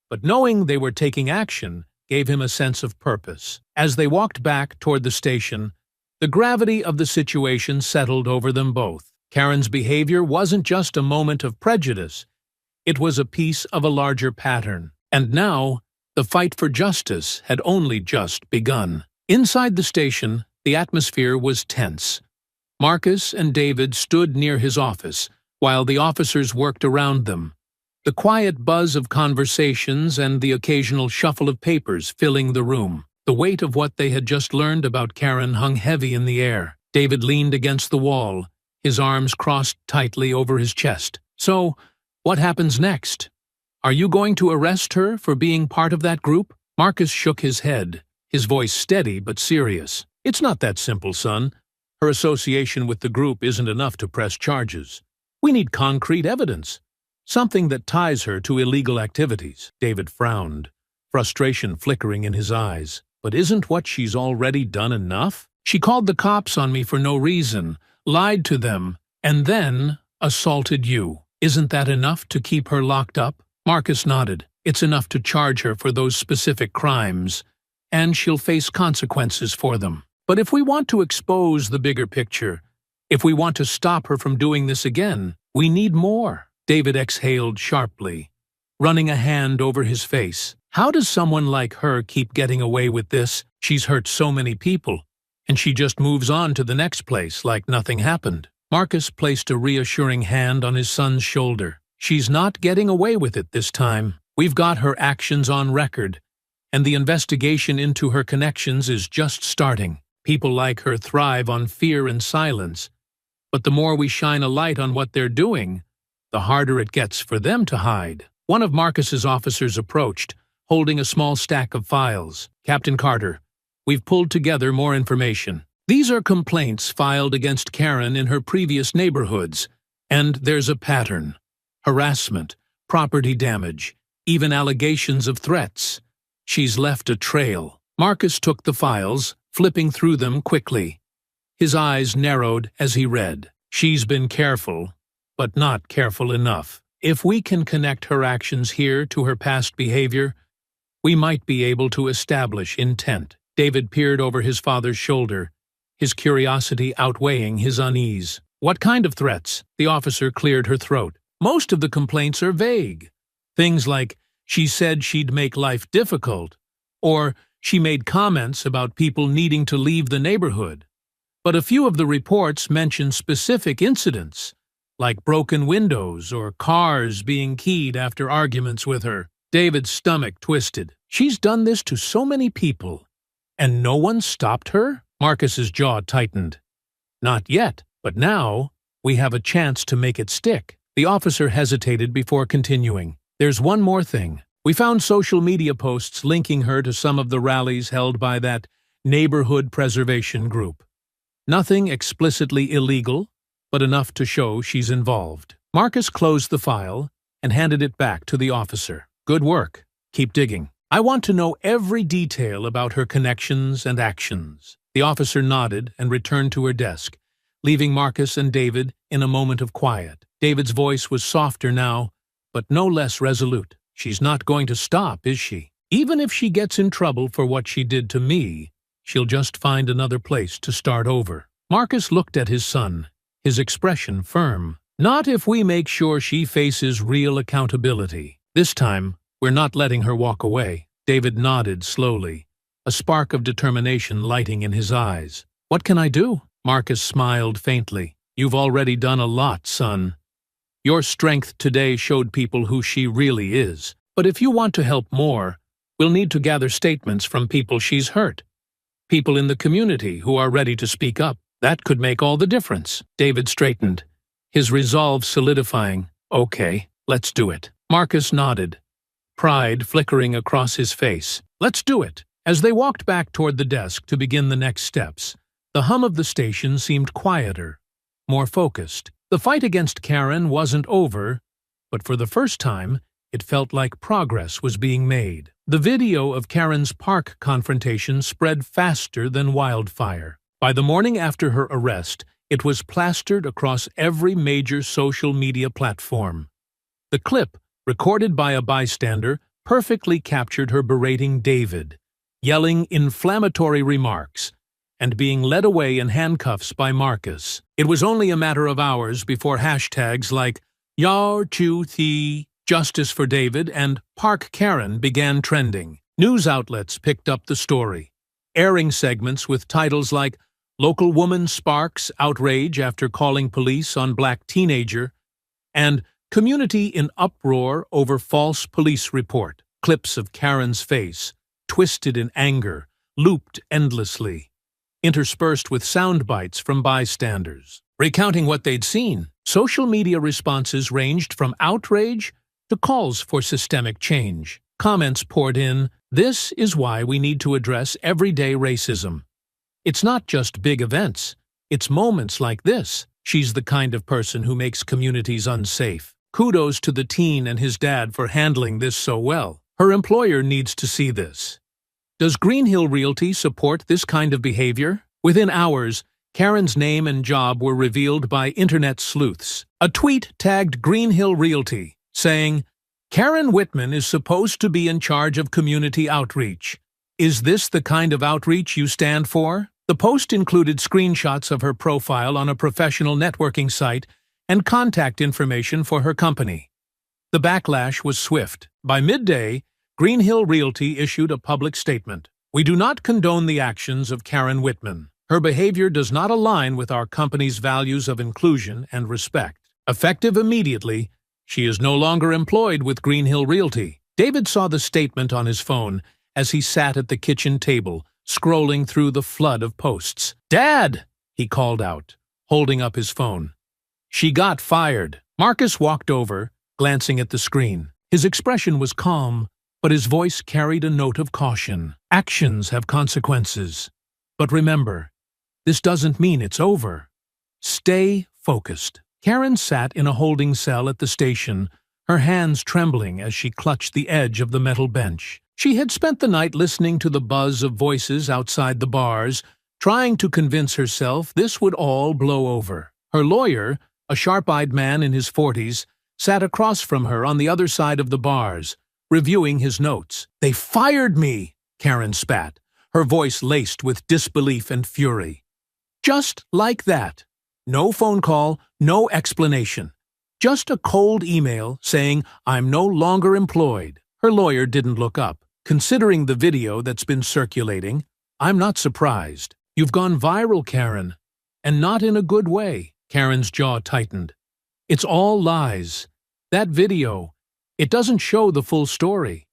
but knowing they were taking action gave him a sense of purpose. As they walked back toward the station, the gravity of the situation settled over them both. Karen's behavior wasn't just a moment of prejudice. It was a piece of a larger pattern. And now, the fight for justice had only just begun. Inside the station, the atmosphere was tense. Marcus and David stood near his office, while the officers worked around them, the quiet buzz of conversations and the occasional shuffle of papers filling the room. The weight of what they had just learned about Karen hung heavy in the air. David leaned against the wall, his arms crossed tightly over his chest. So, what happens next? Are you going to arrest her for being part of that group? Marcus shook his head, his voice steady but serious. It's not that simple, son. Her association with the group isn't enough to press charges. We need concrete evidence, something that ties her to illegal activities. David frowned, frustration flickering in his eyes. But isn't what she's already done enough? She called the cops on me for no reason, lied to them, and then assaulted you. Isn't that enough to keep her locked up? Marcus nodded. It's enough to charge her for those specific crimes, and she'll face consequences for them. But if we want to expose the bigger picture, if we want to stop her from doing this again, we need more. David exhaled sharply, running a hand over his face. How does someone like her keep getting away with this? She's hurt so many people, and she just moves on to the next place like nothing happened. Marcus placed a reassuring hand on his son's shoulder. She's not getting away with it this time. We've got her actions on record, and the investigation into her connections is just starting. People like her thrive on fear and silence, but the more we shine a light on what they're doing, the harder it gets for them to hide. One of Marcus's officers approached, holding a small stack of files. Captain Carter, we've pulled together more information. These are complaints filed against Karen in her previous neighborhoods, and there's a pattern. Harassment, property damage, even allegations of threats. She's left a trail. Marcus took the files, flipping through them quickly. His eyes narrowed as he read. She's been careful, but not careful enough. If we can connect her actions here to her past behavior, we might be able to establish intent. David peered over his father's shoulder, his curiosity outweighing his unease. What kind of threats? The officer cleared her throat. Most of the complaints are vague. Things like, she said she'd make life difficult, or she made comments about people needing to leave the neighborhood. But a few of the reports mention specific incidents, like broken windows or cars being keyed after arguments with her. David's stomach twisted. She's done this to so many people, and no one stopped her? Marcus's jaw tightened. Not yet, but now we have a chance to make it stick. The officer hesitated before continuing. There's one more thing. We found social media posts linking her to some of the rallies held by that neighborhood preservation group. Nothing explicitly illegal, but enough to show she's involved. Marcus closed the file and handed it back to the officer. Good work. Keep digging. I want to know every detail about her connections and actions. The officer nodded and returned to her desk, leaving Marcus and David in a moment of quiet. David's voice was softer now, but no less resolute. She's not going to stop, is she? Even if she gets in trouble for what she did to me, she'll just find another place to start over. Marcus looked at his son, his expression firm. Not if we make sure she faces real accountability. This time, we're not letting her walk away. David nodded slowly, a spark of determination lighting in his eyes. What can I do? Marcus smiled faintly. You've already done a lot, son. Your strength today showed people who she really is. But if you want to help more, we'll need to gather statements from people she's hurt. People in the community who are ready to speak up. That could make all the difference. David straightened, his resolve solidifying. Okay, let's do it. Marcus nodded, pride flickering across his face. Let's do it. As they walked back toward the desk to begin the next steps, the hum of the station seemed quieter, more focused. The fight against Karen wasn't over, but for the first time, it felt like progress was being made. The video of Karen's park confrontation spread faster than wildfire. By the morning after her arrest, it was plastered across every major social media platform. The clip, recorded by a bystander, perfectly captured her berating David, yelling inflammatory remarks, and being led away in handcuffs by Marcus. It was only a matter of hours before hashtags like #YarChuThi, Justice for David, and Park Karen began trending. News outlets picked up the story, airing segments with titles like Local Woman Sparks Outrage After Calling Police on Black Teenager and Community in Uproar Over False Police Report. Clips of Karen's face, twisted in anger, looped endlessly, interspersed with sound bites from bystanders, recounting what they'd seen. Social media responses ranged from outrage to calls for systemic change. Comments poured in, "This is why we need to address everyday racism. It's not just big events, it's moments like this. She's the kind of person who makes communities unsafe. Kudos to the teen and his dad for handling this so well. Her employer needs to see this." Does Greenhill Realty support this kind of behavior? Within hours, Karen's name and job were revealed by internet sleuths. A tweet tagged Greenhill Realty, saying, "Karen Whitman is supposed to be in charge of community outreach. Is this the kind of outreach you stand for?" The post included screenshots of her profile on a professional networking site and contact information for her company. The backlash was swift. By midday, Greenhill Realty issued a public statement. "We do not condone the actions of Karen Whitman. Her behavior does not align with our company's values of inclusion and respect. Effective immediately, she is no longer employed with Greenhill Realty." David saw the statement on his phone as he sat at the kitchen table, scrolling through the flood of posts. "Dad!" he called out, holding up his phone. "She got fired." Marcus walked over, glancing at the screen. His expression was calm, but his voice carried a note of caution. "Actions have consequences. But remember, this doesn't mean it's over. Stay focused." Karen sat in a holding cell at the station, her hands trembling as she clutched the edge of the metal bench. She had spent the night listening to the buzz of voices outside the bars, trying to convince herself this would all blow over. Her lawyer, a sharp-eyed man in his 40s, sat across from her on the other side of the bars, reviewing his notes. "They fired me!" Karen spat, her voice laced with disbelief and fury. Just like that. No phone call, no explanation. Just a cold email saying, "I'm no longer employed." Her lawyer didn't look up. "Considering the video that's been circulating, I'm not surprised. You've gone viral, Karen. And not in a good way." Karen's jaw tightened. "It's all lies. That video, it doesn't show the full story.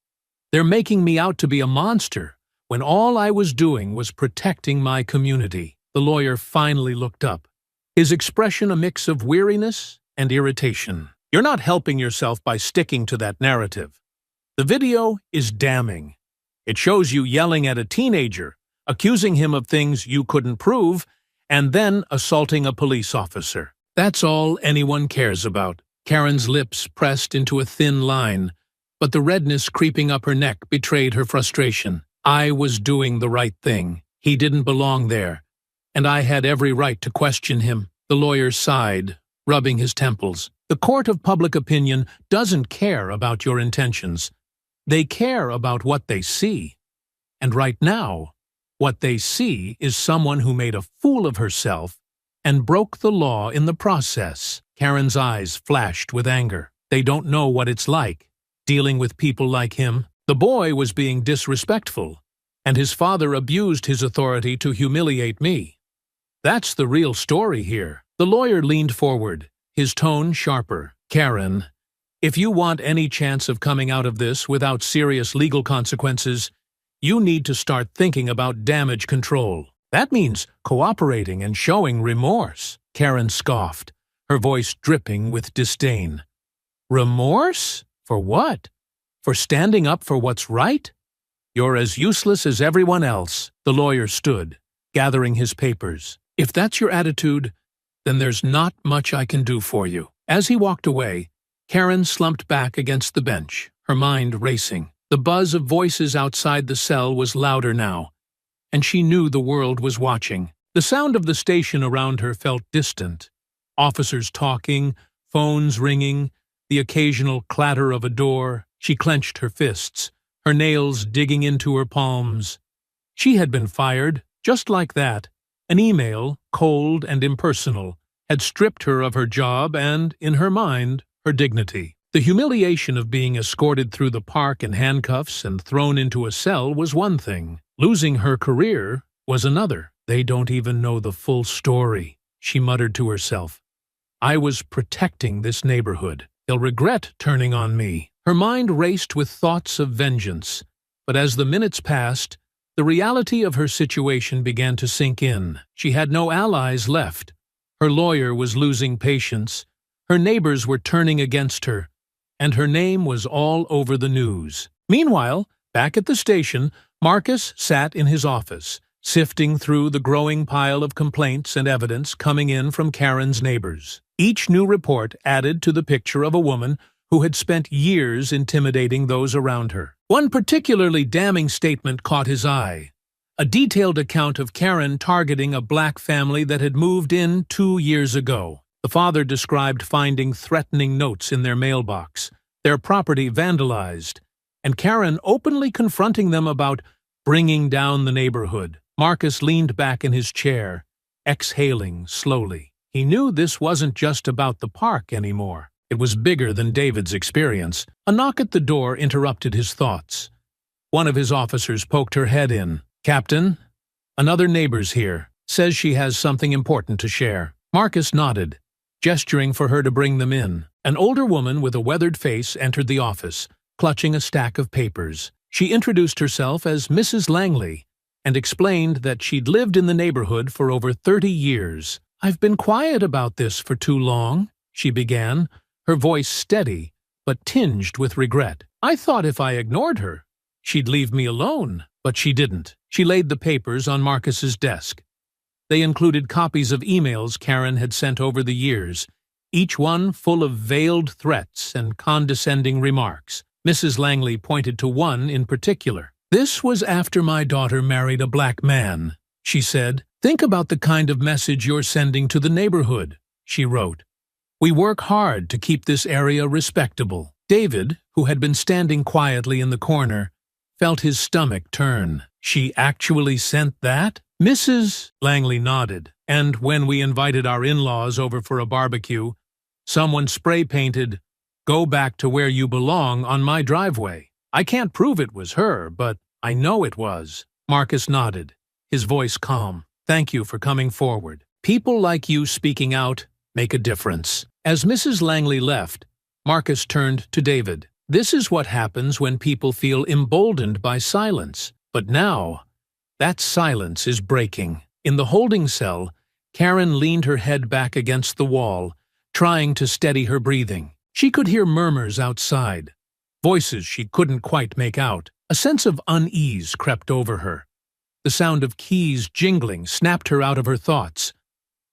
They're making me out to be a monster, when all I was doing was protecting my community." The lawyer finally looked up, his expression a mix of weariness and irritation. "You're not helping yourself by sticking to that narrative. The video is damning. It shows you yelling at a teenager, accusing him of things you couldn't prove, and then assaulting a police officer. That's all anyone cares about." Karen's lips pressed into a thin line, but the redness creeping up her neck betrayed her frustration. "I was doing the right thing. He didn't belong there, and I had every right to question him." The lawyer sighed, rubbing his temples. "The court of public opinion doesn't care about your intentions. They care about what they see. And right now, what they see is someone who made a fool of herself and broke the law in the process." Karen's eyes flashed with anger. "They don't know what it's like, dealing with people like him. The boy was being disrespectful, and his father abused his authority to humiliate me. That's the real story here." The lawyer leaned forward, his tone sharper. "Karen, if you want any chance of coming out of this without serious legal consequences, you need to start thinking about damage control. That means cooperating and showing remorse." Karen scoffed, her voice dripping with disdain. "Remorse? For what? For standing up for what's right? You're as useless as everyone else." The lawyer stood, gathering his papers. "If that's your attitude, then there's not much I can do for you." As he walked away, Karen slumped back against the bench, her mind racing. The buzz of voices outside the cell was louder now, and she knew the world was watching. The sound of the station around her felt distant. Officers talking, phones ringing, the occasional clatter of a door. She clenched her fists, her nails digging into her palms. She had been fired, just like that. An email, cold and impersonal, had stripped her of her job and, in her mind, her dignity. The humiliation of being escorted through the park in handcuffs and thrown into a cell was one thing. Losing her career was another. They don't even know the full story, she muttered to herself. I was protecting this neighborhood. They'll regret turning on me. Her mind raced with thoughts of vengeance, but as the minutes passed, the reality of her situation began to sink in. She had no allies left. Her lawyer was losing patience, her neighbors were turning against her, and her name was all over the news. Meanwhile, back at the station, Marcus sat in his office, sifting through the growing pile of complaints and evidence coming in from Karen's neighbors. Each new report added to the picture of a woman who had spent years intimidating those around her. One particularly damning statement caught his eye. A detailed account of Karen targeting a black family that had moved in 2 years ago. The father described finding threatening notes in their mailbox, their property vandalized, and Karen openly confronting them about bringing down the neighborhood. Marcus leaned back in his chair, exhaling slowly. He knew this wasn't just about the park anymore. It was bigger than David's experience. A knock at the door interrupted his thoughts. One of his officers poked her head in. Captain, another neighbor's here. Says she has something important to share. Marcus nodded, gesturing for her to bring them in. An older woman with a weathered face entered the office, clutching a stack of papers. She introduced herself as Mrs. Langley and explained that she'd lived in the neighborhood for over 30 years. I've been quiet about this for too long, she began, her voice steady but tinged with regret. I thought if I ignored her, she'd leave me alone, but she didn't. She laid the papers on Marcus's desk. They included copies of emails Karen had sent over the years, each one full of veiled threats and condescending remarks. Mrs. Langley pointed to one in particular. This was after my daughter married a black man, she said. Think about the kind of message you're sending to the neighborhood, she wrote. We work hard to keep this area respectable. David, who had been standing quietly in the corner, felt his stomach turn. She actually sent that? Mrs. Langley nodded, and when we invited our in-laws over for a barbecue, someone spray-painted, "Go back to where you belong" on my driveway. I can't prove it was her, but I know it was. Marcus nodded, his voice calm. Thank you for coming forward. People like you speaking out make a difference. As Mrs. Langley left, Marcus turned to David. This is what happens when people feel emboldened by silence. But now, that silence is breaking. In the holding cell, Karen leaned her head back against the wall, trying to steady her breathing. She could hear murmurs outside, voices she couldn't quite make out. A sense of unease crept over her. The sound of keys jingling snapped her out of her thoughts.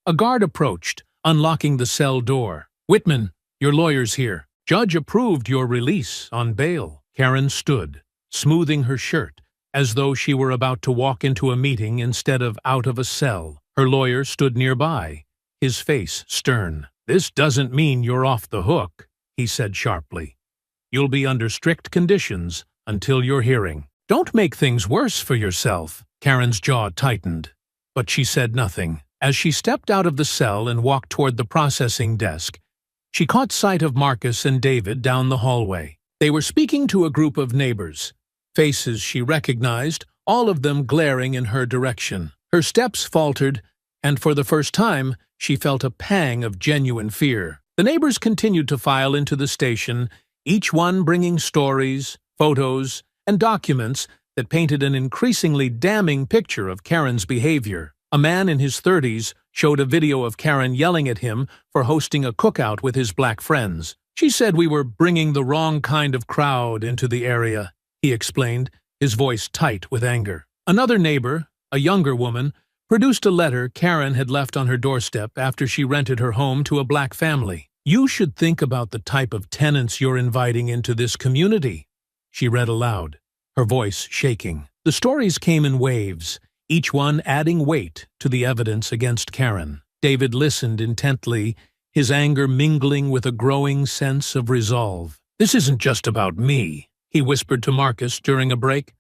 A guard approached, unlocking the cell door. Whitman, your lawyer's here. Judge approved your release on bail. Karen stood, smoothing her shirt, as though she were about to walk into a meeting instead of out of a cell. Her lawyer stood nearby, his face stern. This doesn't mean you're off the hook, he said sharply. You'll be under strict conditions until your hearing. Don't make things worse for yourself. Karen's jaw tightened, but she said nothing. As she stepped out of the cell and walked toward the processing desk, she caught sight of Marcus and David down the hallway. They were speaking to a group of neighbors, faces she recognized, all of them glaring in her direction. Her steps faltered, and for the first time, she felt a pang of genuine fear. The neighbors continued to file into the station, each one bringing stories, photos, and documents that painted an increasingly damning picture of Karen's behavior. A man in his 30s showed a video of Karen yelling at him for hosting a cookout with his black friends. She said we were bringing the wrong kind of crowd into the area, he explained, his voice tight with anger. Another neighbor, a younger woman, produced a letter Karen had left on her doorstep after she rented her home to a black family. "You should think about the type of tenants you're inviting into this community," she read aloud, her voice shaking. The stories came in waves, each one adding weight to the evidence against Karen. David listened intently, his anger mingling with a growing sense of resolve. "This isn't just about me," he whispered to Marcus during a break.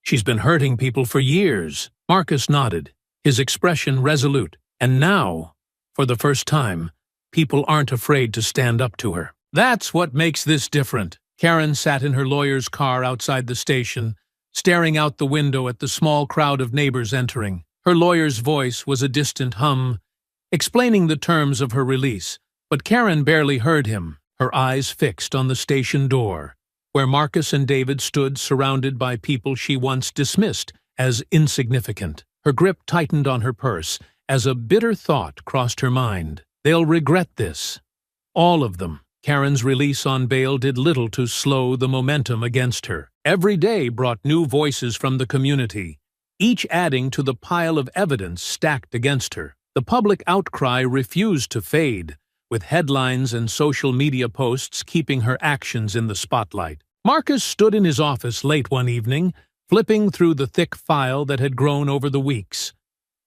"She's been hurting people for years." Marcus nodded, his expression resolute. "And now, for the first time, people aren't afraid to stand up to her. That's what makes this different." Karen sat in her lawyer's car outside the station, staring out the window at the small crowd of neighbors entering. Her lawyer's voice was a distant hum, explaining the terms of her release, but Karen barely heard him, her eyes fixed on the station door, where Marcus and David stood surrounded by people she once dismissed as insignificant. Her grip tightened on her purse as a bitter thought crossed her mind. They'll regret this. All of them. Karen's release on bail did little to slow the momentum against her. Every day brought new voices from the community, each adding to the pile of evidence stacked against her. The public outcry refused to fade, with headlines and social media posts keeping her actions in the spotlight. Marcus stood in his office late one evening, flipping through the thick file that had grown over the weeks.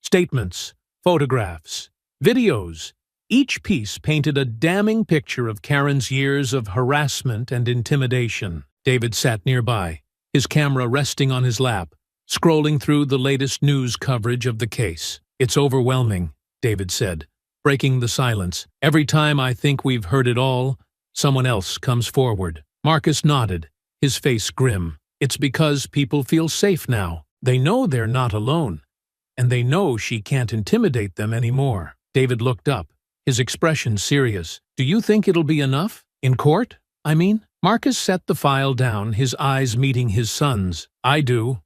Statements, photographs, videos. Each piece painted a damning picture of Karen's years of harassment and intimidation. David sat nearby, his camera resting on his lap, scrolling through the latest news coverage of the case. "It's overwhelming," David said, breaking the silence. "Every time I think we've heard it all, someone else comes forward." Marcus nodded, his face grim. "It's because people feel safe now. They know they're not alone, and they know she can't intimidate them anymore." David looked up, his expression serious. "Do you think it'll be enough? In court, I mean?" Marcus set the file down, his eyes meeting his son's. "I do.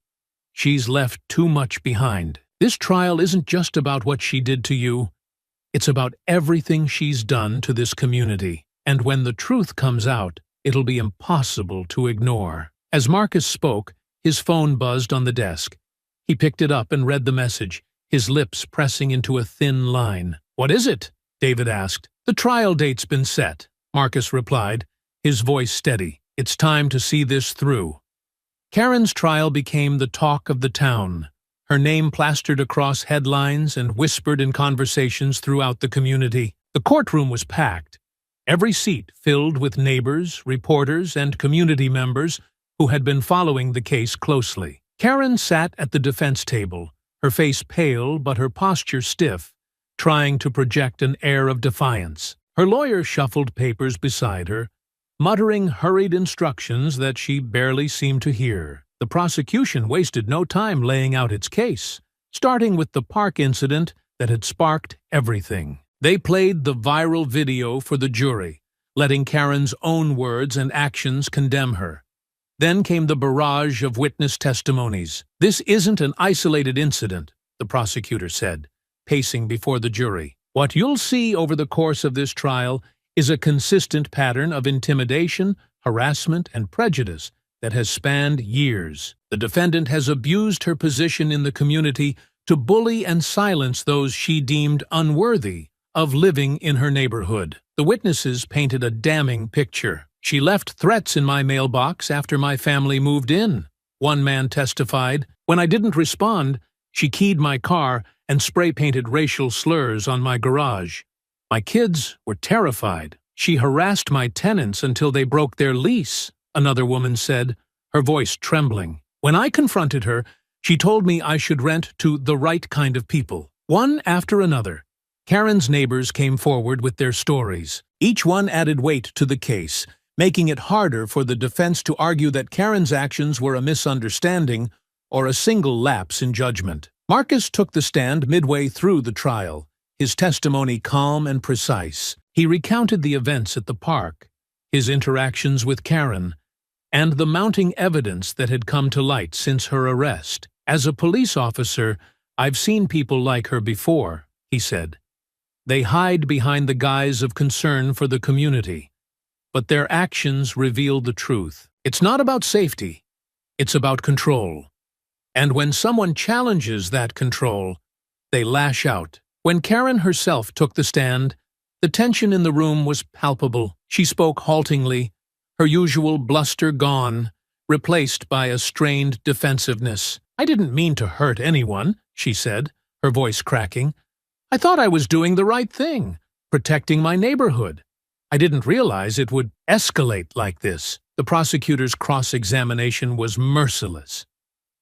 She's left too much behind. This trial isn't just about what she did to you. It's about everything she's done to this community. And when the truth comes out, it'll be impossible to ignore." As Marcus spoke, his phone buzzed on the desk. He picked it up and read the message, his lips pressing into a thin line. "What is it?" David asked. "The trial date's been set," Marcus replied, his voice steady. "It's time to see this through." Karen's trial became the talk of the town, her name plastered across headlines and whispered in conversations throughout the community. The courtroom was packed, every seat filled with neighbors, reporters, and community members who had been following the case closely. Karen sat at the defense table, her face pale but her posture stiff, trying to project an air of defiance. Her lawyer shuffled papers beside her, muttering hurried instructions that she barely seemed to hear. The prosecution wasted no time laying out its case, starting with the park incident that had sparked everything. They played the viral video for the jury, letting Karen's own words and actions condemn her. Then came the barrage of witness testimonies. "This isn't an isolated incident," the prosecutor said, pacing before the jury. "What you'll see over the course of this trial is a consistent pattern of intimidation, harassment, and prejudice that has spanned years. The defendant has abused her position in the community to bully and silence those she deemed unworthy of living in her neighborhood." The witnesses painted a damning picture. "She left threats in my mailbox after my family moved in," one man testified. "When I didn't respond, she keyed my car and spray-painted racial slurs on my garage. My kids were terrified. She harassed my tenants until they broke their lease," another woman said, her voice trembling. "When I confronted her, she told me I should rent to the right kind of people." One after another, Karen's neighbors came forward with their stories. Each one added weight to the case, making it harder for the defense to argue that Karen's actions were a misunderstanding or a single lapse in judgment. Marcus took the stand midway through the trial, his testimony calm and precise. He recounted the events at the park, his interactions with Karen, and the mounting evidence that had come to light since her arrest. "As a police officer, I've seen people like her before," he said. "They hide behind the guise of concern for the community, but their actions reveal the truth. It's not about safety, it's about control. And when someone challenges that control, they lash out." When Karen herself took the stand, The tension in the room was palpable. She spoke haltingly, her usual bluster gone, replaced by a strained defensiveness. "I didn't mean to hurt anyone," she said, her voice cracking. "I thought I was doing the right thing, protecting my neighborhood. I didn't realize it would escalate like this." The prosecutor's cross-examination was merciless.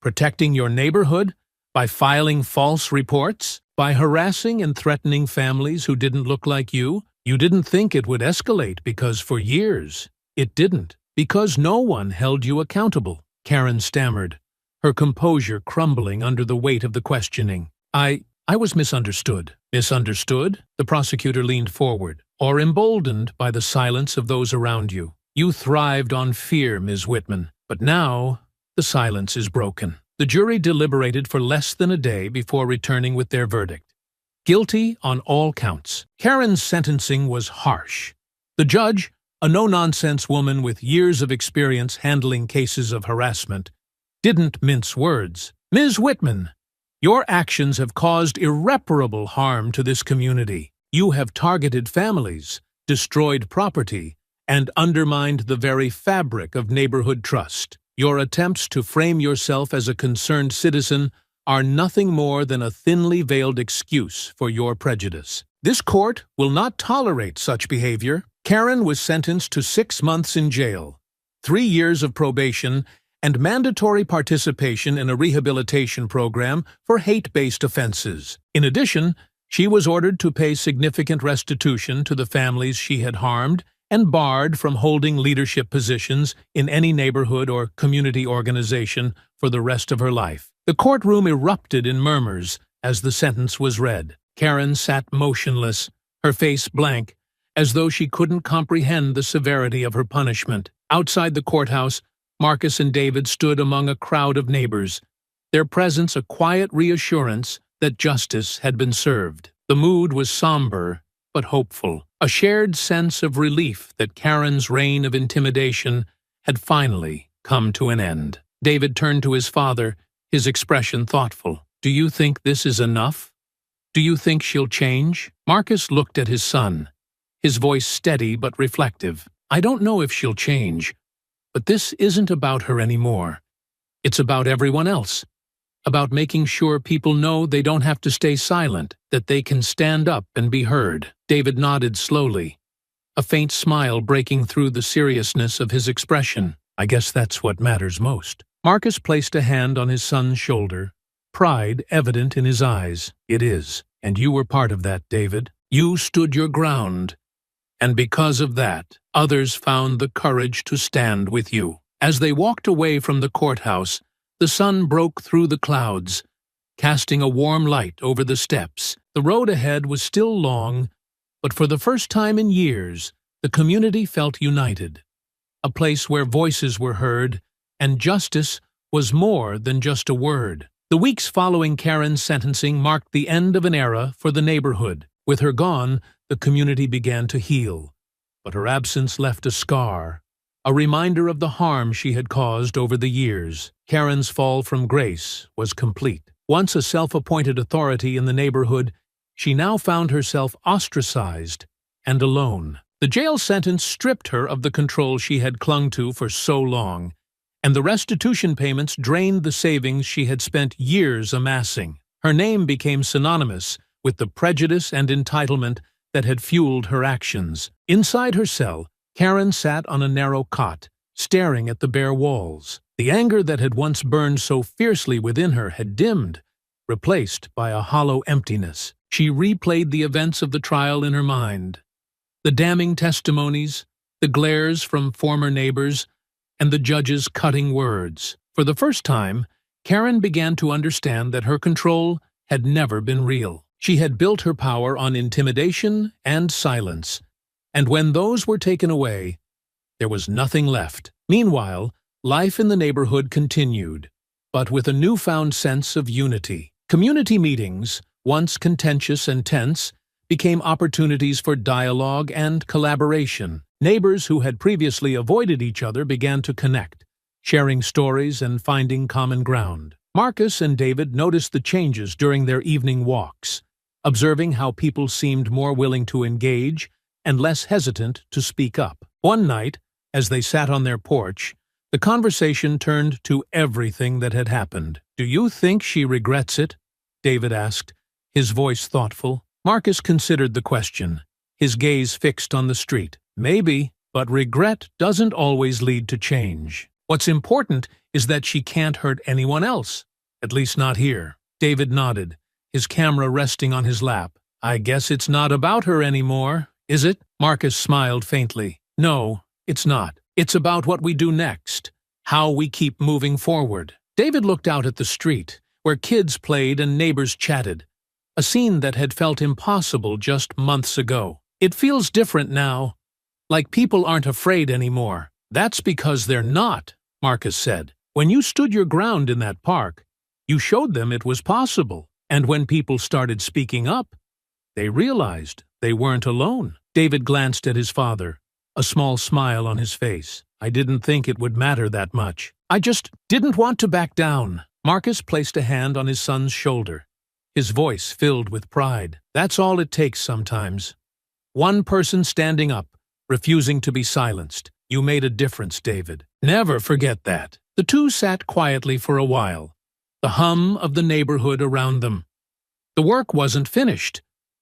Protecting your neighborhood? By filing false reports? By harassing and threatening families who didn't look like you? You didn't think it would escalate because for years it didn't. Because no one held you accountable, Karen stammered, her composure crumbling under the weight of the questioning. I was misunderstood." "Misunderstood?" The prosecutor leaned forward. "Or emboldened by the silence of those around you. You thrived on fear, Ms. Whitman. But now the silence is broken." The jury deliberated for less than a day before returning with their verdict. Guilty on all counts. Karen's sentencing was harsh. The judge, a no-nonsense woman with years of experience handling cases of harassment, didn't mince words. "Ms. Whitman, your actions have caused irreparable harm to this community. You have targeted families, destroyed property, and undermined the very fabric of neighborhood trust. Your attempts to frame yourself as a concerned citizen are nothing more than a thinly veiled excuse for your prejudice. This court will not tolerate such behavior." Karen was sentenced to 6 months in jail, 3 years of probation, and mandatory participation in a rehabilitation program for hate-based offenses. In addition, she was ordered to pay significant restitution to the families she had harmed and barred from holding leadership positions in any neighborhood or community organization for the rest of her life. The courtroom erupted in murmurs as the sentence was read. Karen sat motionless, her face blank, as though she couldn't comprehend the severity of her punishment. Outside the courthouse, Marcus and David stood among a crowd of neighbors, their presence a quiet reassurance that justice had been served. The mood was somber but hopeful, a shared sense of relief that Karen's reign of intimidation had finally come to an end. David turned to his father, his expression thoughtful. "Do you think this is enough? Do you think she'll change?" Marcus looked at his son, his voice steady but reflective. "I don't know if she'll change, but this isn't about her anymore. It's about everyone else. About making sure people know they don't have to stay silent, that they can stand up and be heard." David nodded slowly, a faint smile breaking through the seriousness of his expression. "I guess that's what matters most." Marcus placed a hand on his son's shoulder, pride evident in his eyes. "It is, and you were part of that, David. You stood your ground, and because of that, others found the courage to stand with you." As they walked away from the courthouse, the sun broke through the clouds, casting a warm light over the steps. The road ahead was still long, but for the first time in years, the community felt united. A place where voices were heard, and justice was more than just a word. The weeks following Karen's sentencing marked the end of an era for the neighborhood. With her gone, the community began to heal, but her absence left a scar, a reminder of the harm she had caused over the years. Karen's fall from grace was complete. Once a self-appointed authority in the neighborhood, she now found herself ostracized and alone. The jail sentence stripped her of the control she had clung to for so long, and the restitution payments drained the savings she had spent years amassing. Her name became synonymous with the prejudice and entitlement that had fueled her actions. Inside her cell, Karen sat on a narrow cot, staring at the bare walls. The anger that had once burned so fiercely within her had dimmed, replaced by a hollow emptiness. She replayed the events of the trial in her mind. The damning testimonies, the glares from former neighbors, and the judge's cutting words. For the first time, Karen began to understand that her control had never been real. She had built her power on intimidation and silence, and when those were taken away, there was nothing left. Meanwhile, life in the neighborhood continued, but with a newfound sense of unity. Community meetings, once contentious and tense, became opportunities for dialogue and collaboration. Neighbors who had previously avoided each other began to connect, sharing stories and finding common ground. Marcus and David noticed the changes during their evening walks. observing how people seemed more willing to engage and less hesitant to speak up. One night, as they sat on their porch, the conversation turned to everything that had happened. "Do you think she regrets it?" David asked, his voice thoughtful. Marcus considered the question, his gaze fixed on the street. "Maybe, but regret doesn't always lead to change. What's important is that she can't hurt anyone else, at least not here." David nodded, his camera resting on his lap. "I guess it's not about her anymore, is it?" Marcus smiled faintly. "No, it's not. It's about what we do next, how we keep moving forward." David looked out at the street, where kids played and neighbors chatted, a scene that had felt impossible just months ago. "It feels different now, like people aren't afraid anymore." "That's because they're not," Marcus said. "When you stood your ground in that park, you showed them it was possible. And when people started speaking up, they realized they weren't alone." David glanced at his father, a small smile on his face. "I didn't think it would matter that much. I just didn't want to back down." Marcus placed a hand on his son's shoulder, his voice filled with pride. "That's all it takes sometimes. One person standing up, refusing to be silenced. You made a difference, David. Never forget that." The two sat quietly for a while, the hum of the neighborhood around them. The work wasn't finished.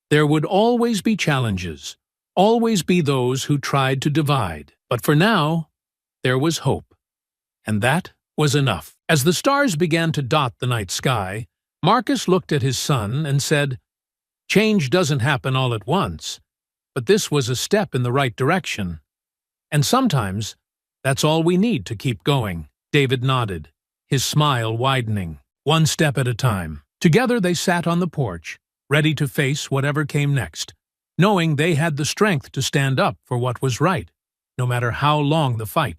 There would always be challenges, always be those who tried to divide. But for now, there was hope. And that was enough. As the stars began to dot the night sky, Marcus looked at his son and said, "Change doesn't happen all at once, but this was a step in the right direction. And sometimes, that's all we need to keep going." David nodded, his smile widening. One step at a time. Together they sat on the porch, ready to face whatever came next, knowing they had the strength to stand up for what was right, no matter how long the fight.